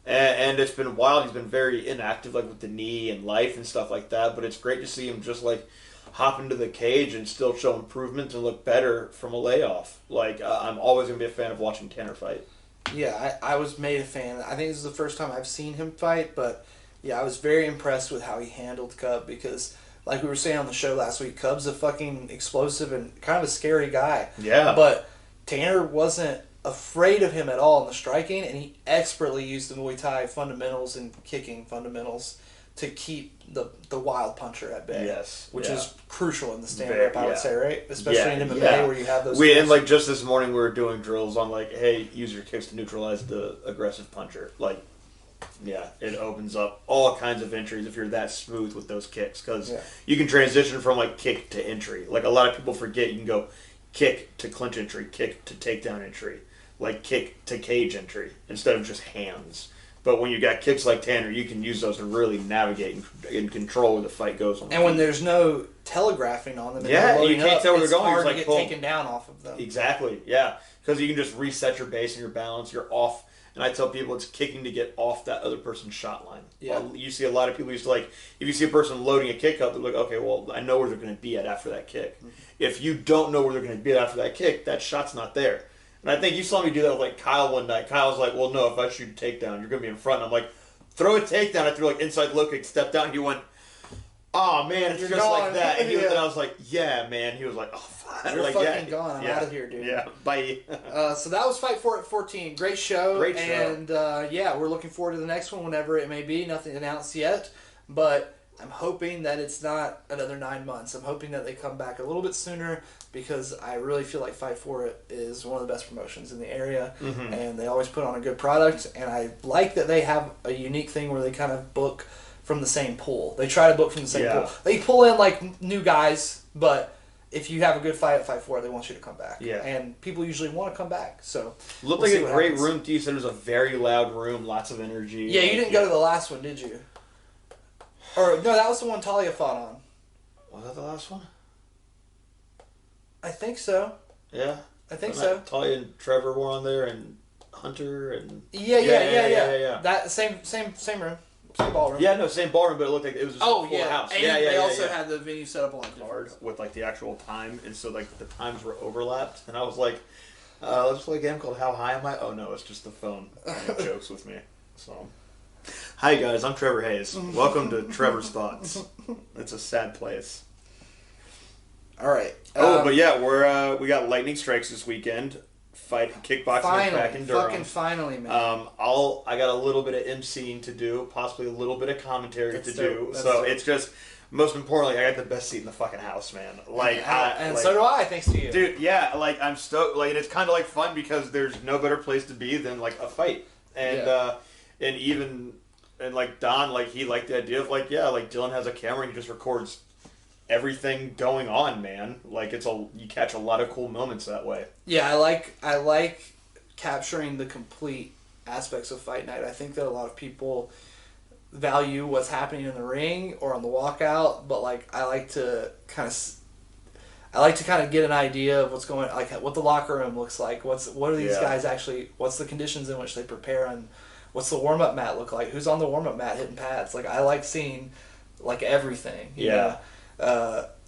And it's been wild. He's been very inactive, like with the knee and life and stuff like that. But it's great to see him just like hop into the cage and still show improvement and look better from a layoff. Like I'm always gonna be a fan of watching Tanner fight. Yeah, I was made a fan. I think this is the first time I've seen him fight, but yeah, I was very impressed with how he handled Cub because, like we were saying on the show last week, Cub's a fucking explosive and kind of a scary guy. Yeah. But Tanner wasn't afraid of him at all in the striking, and he expertly used the Muay Thai fundamentals and kicking fundamentals to keep the wild puncher at bay. Yes. Which is crucial in the stand-up, I would say, right? Especially in MMA where you have those... And like just this morning we were doing drills on like, hey, use your kicks to neutralize the aggressive puncher. Like, yeah, it opens up all kinds of entries if you're that smooth with those kicks. Because you can transition from like kick to entry. Like a lot of people forget you can go kick to clinch entry, kick to takedown entry, like kick to cage entry instead of just hands. But when you got kicks like Tanner, you can use those to really navigate and control where the fight goes. And when there's no telegraphing on them, you can't tell where they're going. It's hard to get taken down off of them. Exactly, yeah. Because you can just reset your base and your balance. You're off. And I tell people it's kicking to get off that other person's shot line. Yeah. You see a lot of people used to like, if you see a person loading a kick up, they're like, okay, well, I know where they're going to be at after that kick. Mm-hmm. If you don't know where they're going to be at after that kick, that shot's not there. And I think you saw me do that with like Kyle one night. Kyle was like, well, no, if I shoot a takedown, you're going to be in front. And I'm like, throw a takedown. I threw like inside low kick, stepped down. He went, oh, man, it's just like that. And, and I was like, yeah, man. He was like, oh, fuck. You're like, fucking gone. I'm out of here, dude. Yeah, bye. So that was Fight 14. Great show. Great show. And, we're looking forward to the next one, whenever it may be. Nothing announced yet. But I'm hoping that it's not another 9 months. I'm hoping that they come back a little bit sooner because I really feel like Fight For It is one of the best promotions in the area. Mm-hmm. And they always put on a good product. And I like that they have a unique thing where they kind of book from the same pool. They try to book from the same pool. They pull in like new guys, but if you have a good fight at Fight For It, they want you to come back. Yeah. And people usually want to come back. So looked like a great room too. You said it was a very loud room, lots of energy. Yeah, you didn't go to the last one, did you? Or no, that was the one Talia fought on. Was that the last one? I think so. Yeah. I think so. Talia and Trevor were on there, and Hunter and Yeah. That same room, same ballroom. Yeah, no, same ballroom, but it looked like it was just a full house. And they also had the venue set up on card with like the actual time, and so like the times were overlapped, and I was like, let's play a game called How High Am I? Oh no, it's just the phone playing jokes with me. So, hi guys, I'm Trevor Hayes. Welcome to Trevor's Thoughts. It's a sad place. All right. But yeah, we got lightning strikes this weekend. Kickboxing back in Durham. Fucking finally, man. I got a little bit of emceeing to do, possibly a little bit of commentary to do. So it's just, most importantly, I got the best seat in the fucking house, man. So do I, thanks to you, dude. Yeah, like I'm stoked. Like it's kind of like fun because there's no better place to be than like a fight, and like Don, like he liked the idea of like Dylan has a camera and he just records everything going on, man. Like you catch a lot of cool moments that way. Yeah, I like capturing the complete aspects of fight night. I think that a lot of people value what's happening in the ring or on the walkout, but like I like to kind of get an idea of what's going, like what the locker room looks like. What are these guys actually? What's the conditions in which they prepare, and what's the warm up mat look like? Who's on the warm up mat hitting pads? Like I like seeing like everything. You know?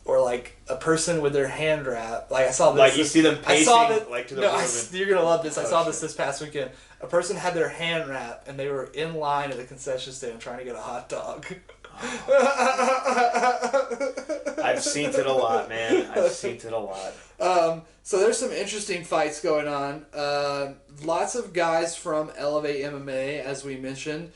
Or like a person with their hand wrap. Like I saw this. Like you see them pacing to the movement. You're gonna love this. I saw this past weekend. A person had their hand wrap and they were in line at the concession stand trying to get a hot dog. I've seen it a lot, man. I've seen it a lot. So there's some interesting fights going on. Lots of guys from Elevate MMA, as we mentioned.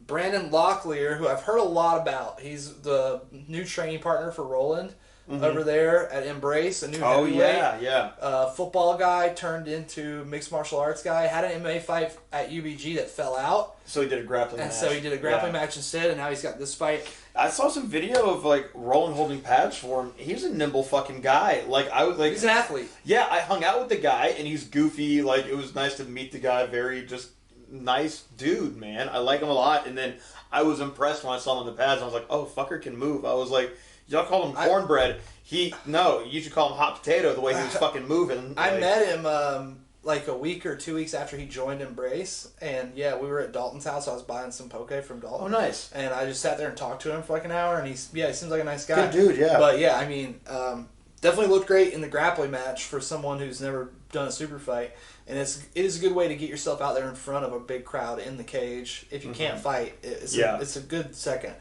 Brandon Locklear, who I've heard a lot about. He's the new training partner for Roland over there at Embrace, a new heavyweight. Football guy turned into mixed martial arts guy. Had an MMA fight at UBG that fell out. So he did a grappling match. So he did a grappling match instead, and now he's got this fight. I saw some video of like Roland holding pads for him. He's a nimble fucking guy. Like I was like, he's an athlete. Yeah, I hung out with the guy, and he's goofy. Like it was nice to meet the guy. Very just nice dude, man. I like him a lot. And then I was impressed when I saw him on the pads. I was like, oh, fucker can move. I was like, y'all call him cornbread. You should call him hot potato the way he was fucking moving. I met him like a week or 2 weeks after he joined Embrace. And yeah, we were at Dalton's house. I was buying some poke from Dalton. Oh, nice. And I just sat there and talked to him for like an hour. And he seems like a nice guy. Good dude, yeah. But yeah, I mean, definitely looked great in the grappling match for someone who's never done a super fight. And it is a good way to get yourself out there in front of a big crowd in the cage. If you can't fight, it's a good second.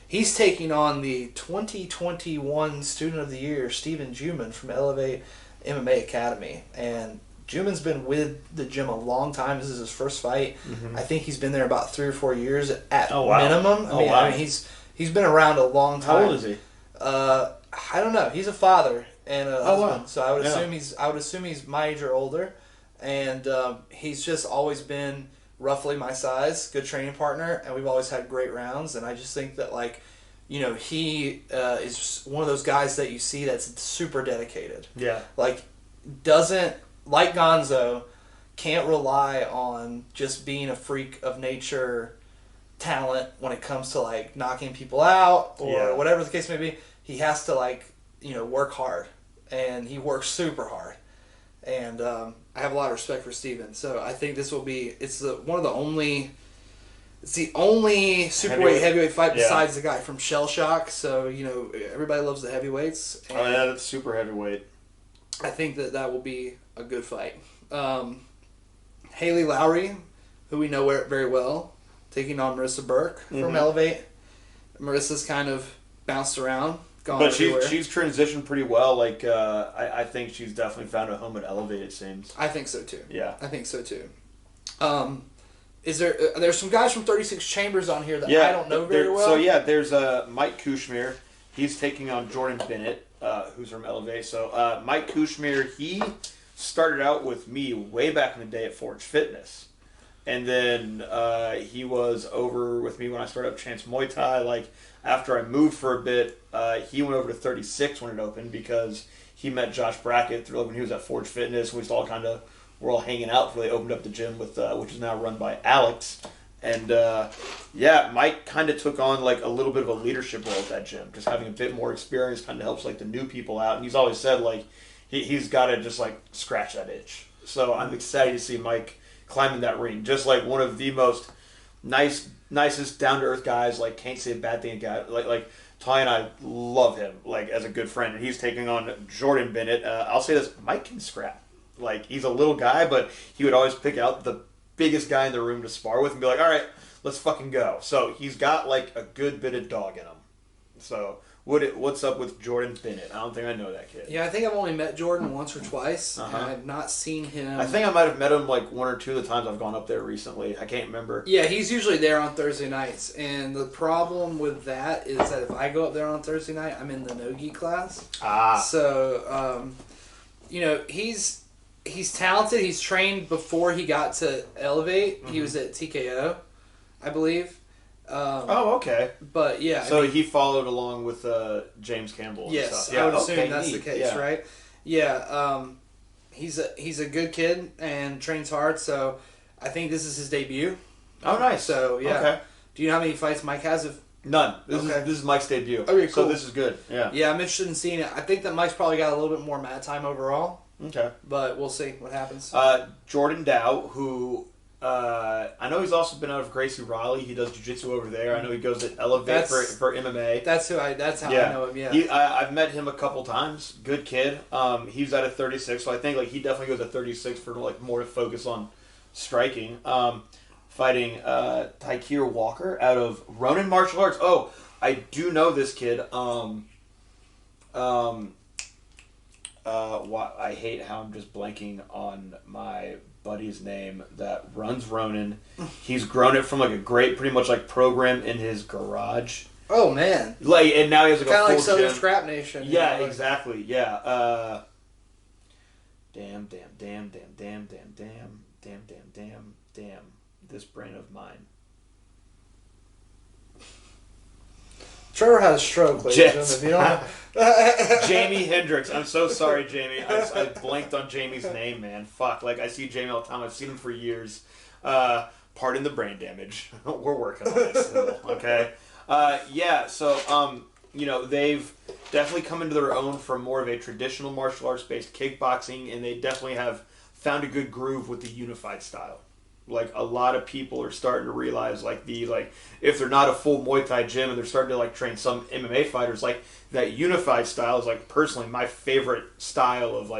He's taking on the 2021 Student of the Year, Stephen Juman from Elevate MMA Academy. And Juman's been with the gym a long time. This is his first fight. I think he's been there about 3 or 4 years at minimum. I mean, he's been around a long time. How old is he? I don't know. He's a father and a husband, so I would assume he's my age or older, and he's just always been roughly my size, good training partner, and we've always had great rounds. And I just think that he is one of those guys that you see that's super dedicated. Yeah, doesn't like Gonzo, can't rely on just being a freak of nature talent when it comes to knocking people out or whatever the case may be. He has to work hard. And he works super hard, and I have a lot of respect for Steven. So I think this will be it's the only heavyweight fight besides the guy from Shell Shock. So everybody loves the heavyweights. And that's super heavyweight. I think that will be a good fight. Haley Lowry, who we know very well, taking on Marissa Burke from Elevate. Marissa's kind of bounced around. But she's transitioned pretty well. I think she's definitely found a home at Elevate, it seems. I think so too. Yeah. I think so too. There's some guys from 36 Chambers on here that I don't know very well. So there's Mike Kushmir. He's taking on Jordan Bennett, who's from Elevate. So Mike Kushmir, he started out with me way back in the day at Forge Fitness. And then he was over with me when I started up Chance Muay Thai. After I moved for a bit, he went over to 36 when it opened because he met Josh Brackett when he was at Forge Fitness. We were all hanging out before they opened up the gym with which is now run by Alex. And Mike kind of took on like a little bit of a leadership role at that gym. Just having a bit more experience kind of helps like the new people out. And he's always said like he's got to just like scratch that itch. So I'm excited to see Mike climbing that ring. Just like one of the most nicest down to earth guys. Like can't say a bad thing about like Ty and I love him like as a good friend. And he's taking on Jordan Bennett. I'll say this: Mike can scrap. Like he's a little guy, but he would always pick out the biggest guy in the room to spar with and be like, all right, let's fucking go. So he's got like a good bit of dog in him. So what's up with Jordan Bennett? I don't think I know that kid. Yeah, I think I've only met Jordan once or twice. And I've not seen him. I think I might have met him like one or two of the times I've gone up there recently. I can't remember. Yeah, he's usually there on Thursday nights. And the problem with that is that if I go up there on Thursday night, I'm in the no-gi class. So, he's talented. He's trained before he got to Elevate. Mm-hmm. He was at TKO, I believe. Okay. But yeah. So he followed along with James Campbell. And yes, stuff. Yeah, I would assume that's the case, yeah. Right? Yeah. He's a good kid and trains hard. So I think this is his debut. Oh, nice. So yeah. Okay. Do you know how many fights Mike has? None. This is Mike's debut. Okay, cool. So this is good. Yeah. Yeah, I'm interested in seeing it. I think that Mike's probably got a little bit more mat time overall. Okay. But we'll see what happens. Jordan Dow, who I know he's also been out of Gracie Raleigh. He does jiu-jitsu over there. I know he goes to Elevate for MMA. That's how I know him, yeah. I've met him a couple times. Good kid. He's out of 36, so I think like he definitely goes at 36 for like more to focus on striking. Fighting Tykeer Walker out of Ronin Martial Arts. Oh, I do know this kid. I hate how I'm just blanking on my buddy's name that runs Ronin. He's grown it from like a great, pretty much like program in his garage. Oh man! Like, and now he has like kind a full of like Southern gym. Scrap Nation. Yeah, exactly. Yeah. Damn. This brain of mine. Trevor had a stroke, ladies and gentlemen. If you don't know. Jamie Hendricks. I'm so sorry, Jamie. I blanked on Jamie's name, man. Fuck. Like, I see Jamie all the time. I've seen him for years. Pardon the brain damage. We're working on it still, okay? So, they've definitely come into their own from more of a traditional martial arts-based kickboxing, and they definitely have found a good groove with the unified style. Like, a lot of people are starting to realize, if they're not a full Muay Thai gym and they're starting to, train some MMA fighters, that unified style is, personally my favorite style of,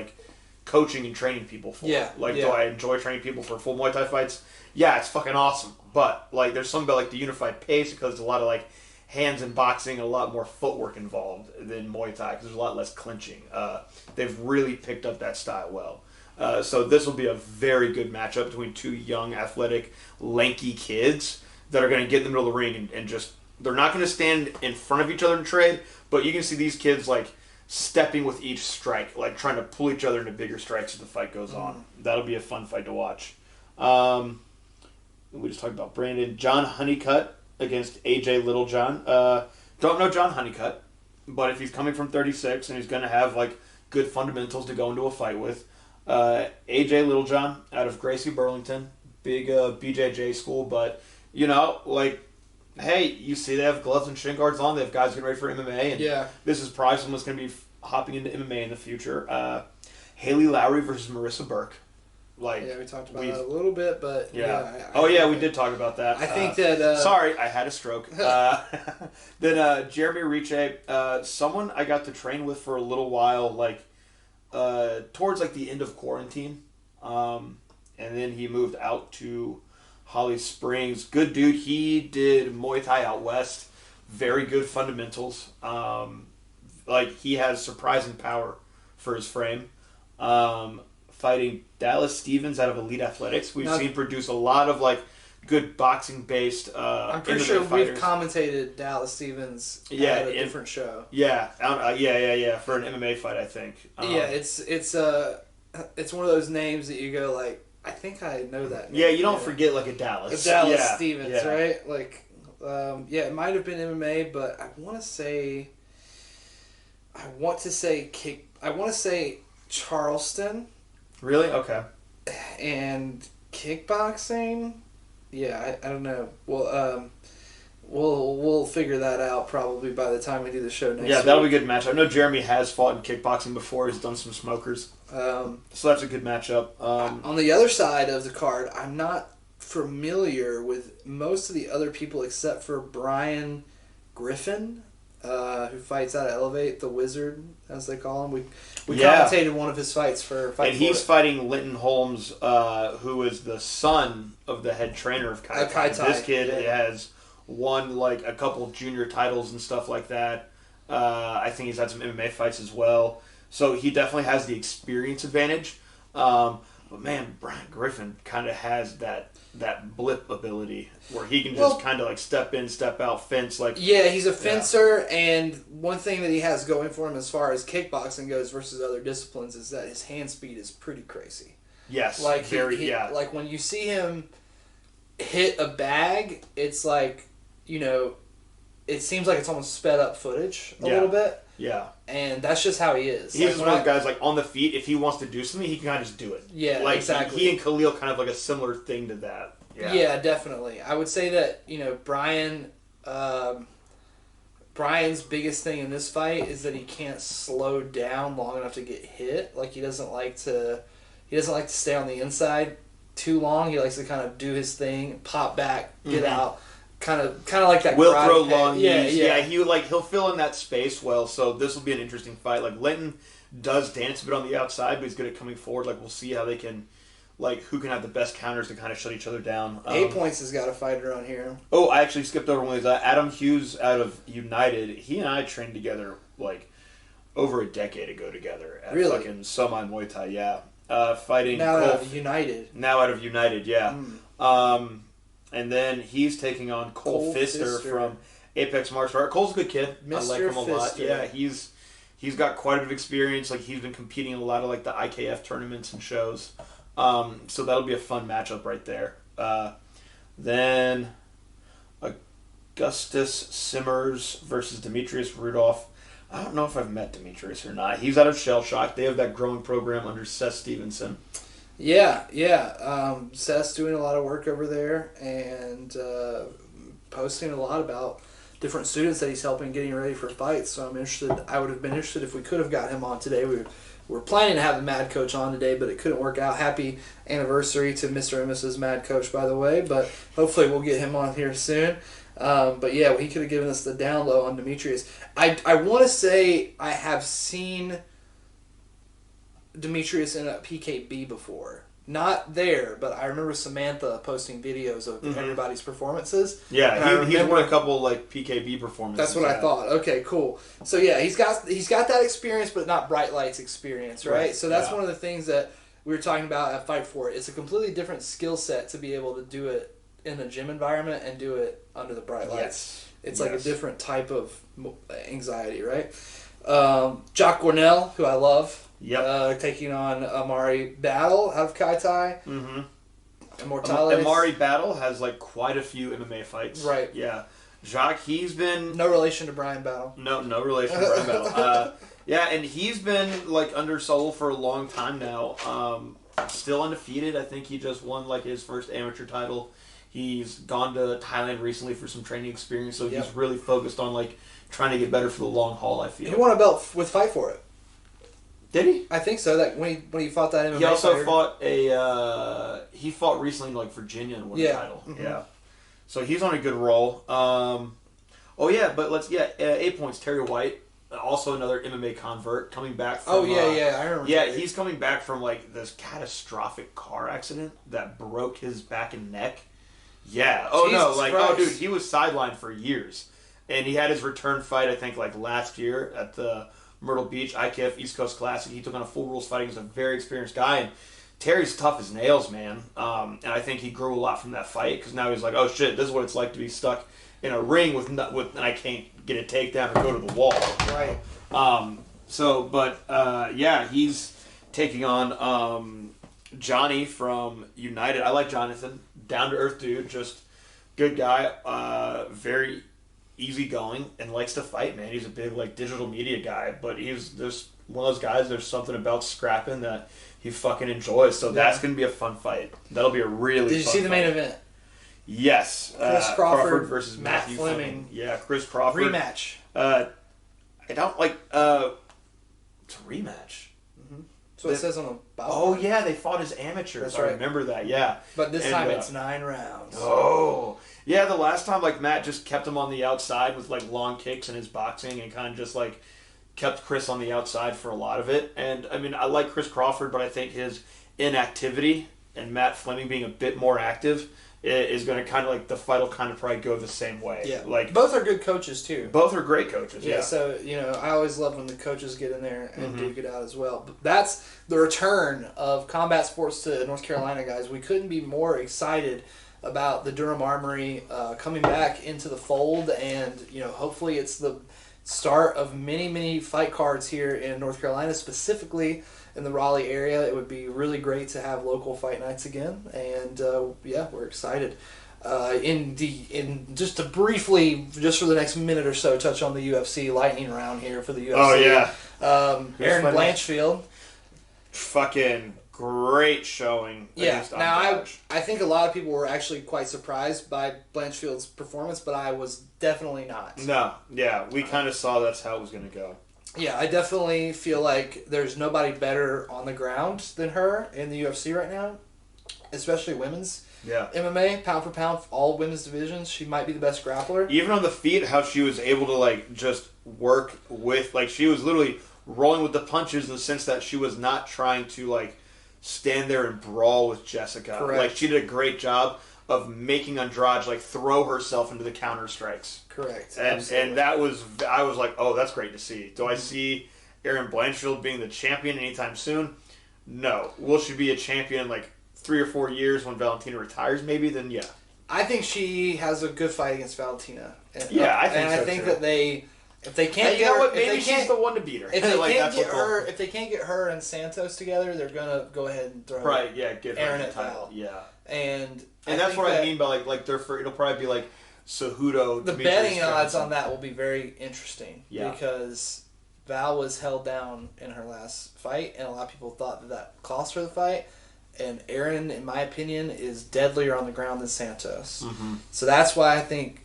coaching and training people for. Yeah. Do I enjoy training people for full Muay Thai fights? Yeah, it's fucking awesome. But, there's something about, the unified pace because there's a lot of, hands in boxing and a lot more footwork involved than Muay Thai because there's a lot less clinching. They've really picked up that style well. So this will be a very good matchup between two young, athletic, lanky kids that are going to get in the middle of the ring and just, they're not going to stand in front of each other and trade, but you can see these kids, stepping with each strike, trying to pull each other into bigger strikes as the fight goes on. That'll be a fun fight to watch. We just talked about Brandon. John Honeycutt against AJ Littlejohn. Don't know John Honeycutt, but if he's coming from 36 and he's going to have, good fundamentals to go into a fight with, AJ Littlejohn out of Gracie Burlington, big BJJ school, but hey, you see they have gloves and shin guards on. They have guys getting ready for MMA, and this is probably someone that's going to be hopping into MMA in the future. Haley Lowry versus Marissa Burke. We talked about that a little bit, but we did talk about that. I think that. Sorry, I had a stroke. Then Jeremy Riche, someone I got to train with for a little while, towards the end of quarantine, and then he moved out to Holly Springs. Good dude. He did Muay Thai out west. Very good fundamentals. He has surprising power for his frame. Fighting Dallas Stevens out of Elite Athletics. We've seen produce a lot of good boxing based. I'm pretty sure we've commentated Dallas Stevens at a different show. Yeah, for an MMA fight, I think. It's one of those names that you go I think I know that name. Yeah, you don't forget a Dallas. A Dallas Stevens, right? It might have been MMA, but I want to say Charleston. Really? Okay. And kickboxing. Yeah, I don't know. Well, we'll figure that out probably by the time we do the show next week. Yeah, that'll be a good matchup. I know Jeremy has fought in kickboxing before. He's done some smokers. So that's a good matchup. On the other side of the card, I'm not familiar with most of the other people except for Brian Griffin, who fights out of Elevate, the Wizard, as they call him. We commentated one of his fights for Fight. And he's fighting Linton Holmes, who is the son of the head trainer of Kai Tai. This kid has won like a couple of junior titles and stuff like that. I think he's had some MMA fights as well. So he definitely has the experience advantage. But man, Brian Griffin kind of has that blip ability where he can just kind of like step in, step out, fence. Yeah, he's a fencer, and one thing that he has going for him as far as kickboxing goes versus other disciplines is that his hand speed is pretty crazy. Yes, like like when you see him hit a bag, it's like, you know, it seems like it's almost sped up footage a little bit. Yeah. And that's just how he is. He's one of those guys, like, on the feet, if he wants to do something, he can kind of just do it. Yeah, like, exactly. He and Khalil kind of like a similar thing to that. Yeah, definitely. I would say that, you know, Brian's biggest thing in this fight is that he can't slow down long enough to get hit. Like, he doesn't like to stay on the inside too long. He likes to kind of do his thing, pop back, get out. Kind of like that. Will throw long. Yeah. He'll fill in that space well. So this will be an interesting fight. Like, Linton does dance a bit on the outside, but he's good at coming forward. Like, we'll see how they can, like, who can have the best counters to kind of shut each other down. 8 Points has got a fighter on here. Oh, I actually skipped over one of these. Adam Hughes out of United. He and I trained together like over a decade ago together at fucking Somai Muay Thai. Yeah, fighting now out of United. Now out of United. Yeah. And then he's taking on Cole Pfister from Apex Martial Arts. Cole's a good kid. Mr. I like him a lot. Pfister. Yeah, he's got quite a bit of experience. Like, he's been competing in a lot of like the IKF tournaments and shows. So that'll be a fun matchup right there. Then Augustus Simmers versus Demetrius Rudolph. I don't know if I've met Demetrius or not. He's out of Shell Shock. They have that growing program under Seth Stevenson. Yeah. Seth's doing a lot of work over there and posting a lot about different students that he's helping getting ready for fights. So I'm interested. I would have been interested if we could have got him on today. We were planning to have the Mad Coach on today, but it couldn't work out. Happy anniversary to Mr. and Mrs. Mad Coach, by the way. But hopefully we'll get him on here soon. But yeah, he could have given us the down low on Demetrius. I want to say I have seen Demetrius in a PKB before. Not there, but I remember Samantha posting videos of everybody's performances. Yeah, he's won a couple like PKB performances. That's what I thought. Okay, cool. So yeah, he's got that experience, but not Bright Lights experience, right? So that's one of the things that we were talking about at Fight For It. It's a completely different skill set to be able to do it in a gym environment and do it under the bright lights. It's like a different type of anxiety, right? Jock Gornell, who I love. Yep. Taking on Amari Battle out of Kai Tai. Immortality. Amari Battle has like quite a few MMA fights. Right. Yeah. Jacques, he's been... No relation to Brian Battle. No relation to Brian Battle. Yeah, and he's been like under Soul for a long time now. Still undefeated. I think he just won like his first amateur title. He's gone to Thailand recently for some training experience, so he's really focused on like trying to get better for the long haul, I feel. He won a belt with Fight For It. Did he? I think so. That when he fought that MMA he also fighter. he fought recently in like Virginia and won a title. Yeah. So he's on a good roll. But 8 Points, Terry White, also another MMA convert coming back from I remember. Yeah, he's coming back from like this catastrophic car accident that broke his back and neck. Yeah. Dude, he was sidelined for years. And he had his return fight, I think, like last year at the Myrtle Beach IKF East Coast Classic. He took on a full rules fight against a very experienced guy. And Terry's tough as nails, man. And I think he grew a lot from that fight because now he's like, oh shit, this is what it's like to be stuck in a ring and I can't get a takedown or go to the wall. Right. He's taking on Johnny from United. I like Jonathan. Down to earth dude, just good guy, very easygoing and likes to fight, man. He's a big like digital media guy, but he's just one of those guys. There's something about scrapping that he fucking enjoys. So that's gonna be a fun fight. That'll be a really. Did you see the main event? Yes. Chris Crawford versus Matt Matthew Fleming. Yeah, Chris Crawford. Rematch. I don't like... it's a rematch. That's what it says on the bottom. Oh, yeah, they fought as amateurs. That's I right. remember that, yeah. But this time it's 9 rounds. Oh. Yeah, the last time, like, Matt just kept him on the outside with, like, long kicks in his boxing and kind of just, like, kept Chris on the outside for a lot of it. And, I mean, I like Chris Crawford, but I think his inactivity and Matt Fleming being a bit more active is going to kind of, like, the fight will kind of probably go the same way. Yeah. Like, both are good coaches, too. Both are great coaches, yeah. So, I always love when the coaches get in there and duke it out as well. But that's the return of combat sports to North Carolina, guys. We couldn't be more excited about the Durham Armory coming back into the fold, and, hopefully it's the start of many, many fight cards here in North Carolina, specifically in the Raleigh area. It would be really great to have local fight nights again, and we're excited. Just to briefly, just for the next minute or so, touch on the UFC lightning round here for the UFC. Oh yeah, Aaron Blanchfield, fucking great showing. Yeah. Now I think a lot of people were actually quite surprised by Blanchfield's performance, but I was definitely not. No, yeah, we kind of saw that's how it was going to go. Yeah, I definitely feel like there's nobody better on the ground than her in the UFC right now, especially women's. Yeah. MMA, pound for pound, all women's divisions, she might be the best grappler. Even on the feet, how she was able to, like, just work with, like, she was literally rolling with the punches in the sense that she was not trying to, like, stand there and brawl with Jessica. Correct. Like, she did a great job of making Andrade, like, throw herself into the counter strikes. Correct. And that was, I was like, oh, that's great to see. Do I see Aaron Blanchfield being the champion anytime soon? No. Will she be a champion in, like, 3 or 4 years when Valentina retires, maybe? Then yeah. I think she has a good fight against Valentina. Yeah, I think and so I think too. that if they can't you know what? Maybe she's the one to beat her. If they like, if they can't get her and Santos together, they're gonna go ahead and throw get Aaron her at Val. Yeah, and that's what I mean by like it'll probably be like Cejudo. The betting odds on that will be very interesting. Yeah. Because Val was held down in her last fight, and a lot of people thought that cost her the fight. And Aaron, in my opinion, is deadlier on the ground than Santos. Mm-hmm. So that's why I think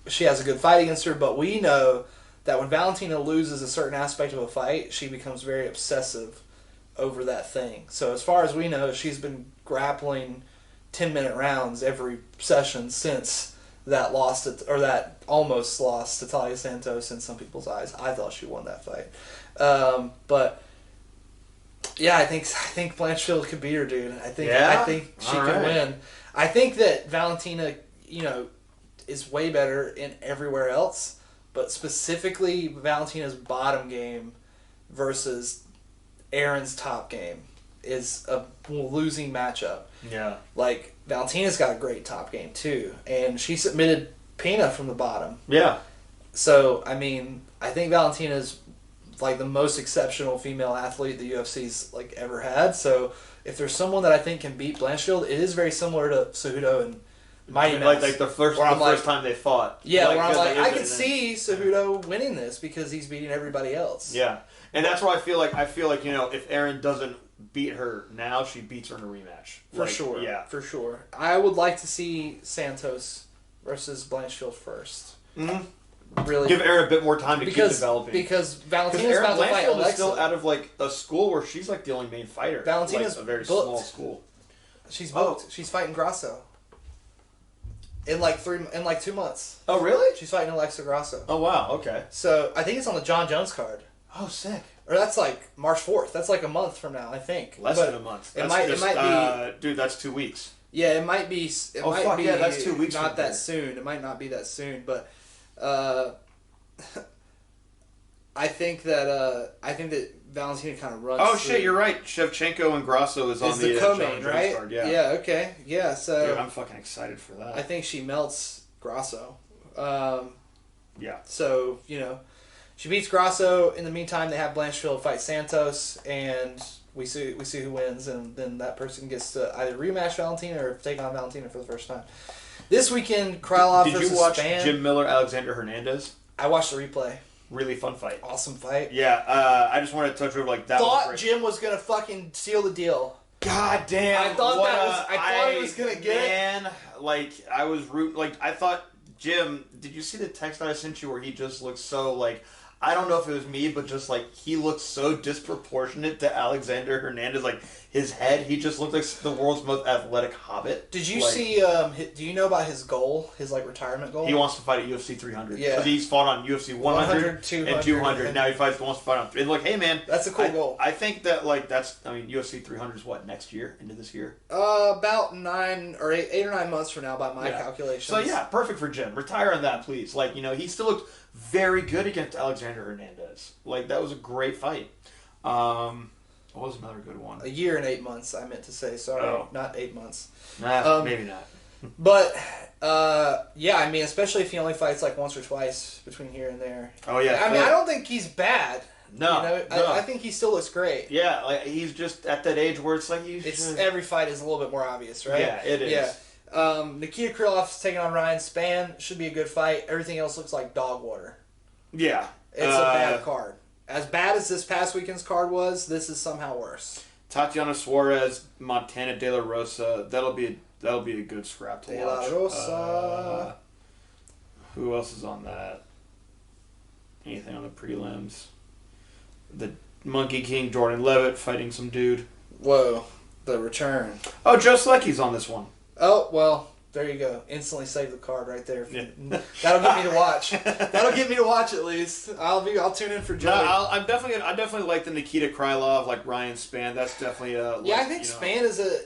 she has a good fight against her. But we know that when Valentina loses a certain aspect of a fight, she becomes very obsessive over that thing. So as far as we know, she's been grappling 10-minute rounds every session since that that almost lost to Talia Santos in some people's eyes. I thought she won that fight. But yeah, I think Blanchfield could beat her, dude. I think she can win. I think that Valentina, is way better in everywhere else, but specifically Valentina's bottom game versus Aaron's top game is a losing matchup. Yeah. Like, Valentina's got a great top game too, and she submitted Pina from the bottom. Yeah. So, I mean, I think Valentina's like the most exceptional female athlete the UFC's like ever had. So if there's someone that I think can beat Blanchfield, it is very similar to Cejudo and Mighty Mouse. Like the first time they fought. Yeah, where I'm like, I can see Cejudo winning this because he's beating everybody else. Yeah, and that's why I feel like if Aaron doesn't beat her now, she beats her in a rematch. For sure. Yeah, for sure. I would like to see Santos versus Blanchfield first. Mm-hmm. Really give Aaron a bit more time to keep developing. Because Valentina's about to fight Blanchfield Alexa. is still out of like a school where she's like the only main fighter. Valentina's like, a very booked. small school. She's booked. Oh. She's fighting Grasso. In 2 months. Oh really? She's fighting Alexa Grasso. Oh wow, okay. So I think it's on the John Jones card. Oh sick. Or that's like March 4th. That's like a month from now, I think. Less than a month. It might be. Dude, that's 2 weeks. Yeah, it might be. Yeah, that's 2 weeks. Not that soon. It might not be that soon, but. I think that Valentina kind of runs. Oh shit, you're right. Shevchenko and Grasso is on the co-main, John right? Jones card. Yeah. Yeah. Okay. Yeah. So. Dude, I'm fucking excited for that. I think she melts Grasso. Yeah. So she beats Grasso. In the meantime, they have Blanchfield fight Santos, and we see who wins, and then that person gets to either rematch Valentina or take on Valentina for the first time. This weekend, Krylov versus Spann. Did you watch Jim Miller, Alexander Hernandez? I watched the replay. Really fun fight. Awesome fight. Yeah, I just wanted to touch over like that. Thought Jim was gonna fucking seal the deal. God damn! I thought he was gonna get it. Man, like I was rooting. Like I thought, Jim. Did you see the text that I sent you where he just looked so like? I don't know if it was me, but just like he looked so disproportionate to Alexander Hernandez. Like his head, he just looked like the world's most athletic hobbit. Did you like, see? Do you know about his goal? His like retirement goal? He wants to fight at UFC 300. Yeah, he's fought on UFC 100 200 and 200. Now he wants to fight on. And like, hey man, that's a cool goal. I think that like that's. I mean, UFC 300 is what next year into this year. About 8 or 9 months from now, by my calculations. So yeah, perfect for Jim. Retire on that, please. Like he still looked very good against Alexander Hernandez. Like that was a great fight. What was another good one? 1 year and 8 months, I meant to say. Sorry, not 8 months. Nah, maybe not. But, yeah, I mean, especially if he only fights like once or twice between here and there. Oh, yeah. I mean, I don't think he's bad. No. I think he still looks great. Yeah, like he's just at that age where it's like every fight is a little bit more obvious, right? Yeah, it is. Yeah. Nikita Krylov's taking on Ryan Spann. Should be a good fight. Everything else looks like dog water. Yeah. It's a bad card. As bad as this past weekend's card was, this is somehow worse. Tatiana Suarez, Montana De La Rosa. That'll be a good scrap to watch. De La Rosa. Who else is on that? Anything on the prelims? The Monkey King Jordan Levitt fighting some dude. Whoa, the return. Oh, Joe Slecky's on this one. Oh well. There you go. Instantly save the card right there. Yeah. That'll get me to watch. That'll get me to watch at least. I'll tune in for Joey. No, I definitely like the Nikita Krylov, like Ryan Spann. That's definitely a I think Spann is a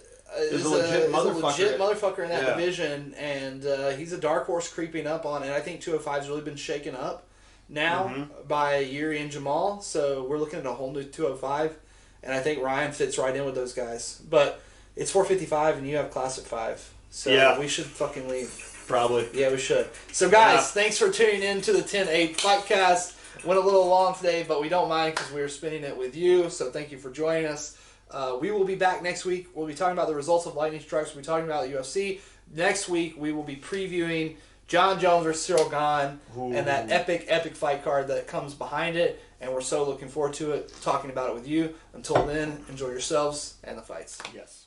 legit motherfucker in that division, and he's a dark horse creeping up on it. I think 205's really been shaken up now by Yuri and Jamal, so we're looking at a whole new 205, and I think Ryan fits right in with those guys. But it's 455, and you have Classic 5. So we should fucking leave. Probably. Yeah, we should. So guys, thanks for tuning in to the 10-8 Fightcast. Went a little long today, but we don't mind because we were spinning it with you. So thank you for joining us. We will be back next week. We'll be talking about the results of Lightning Strikes. We'll be talking about the UFC. Next week, we will be previewing John Jones versus Cyril Gane and that epic fight card that comes behind it. And we're so looking forward to it, talking about it with you. Until then, enjoy yourselves and the fights. Yes.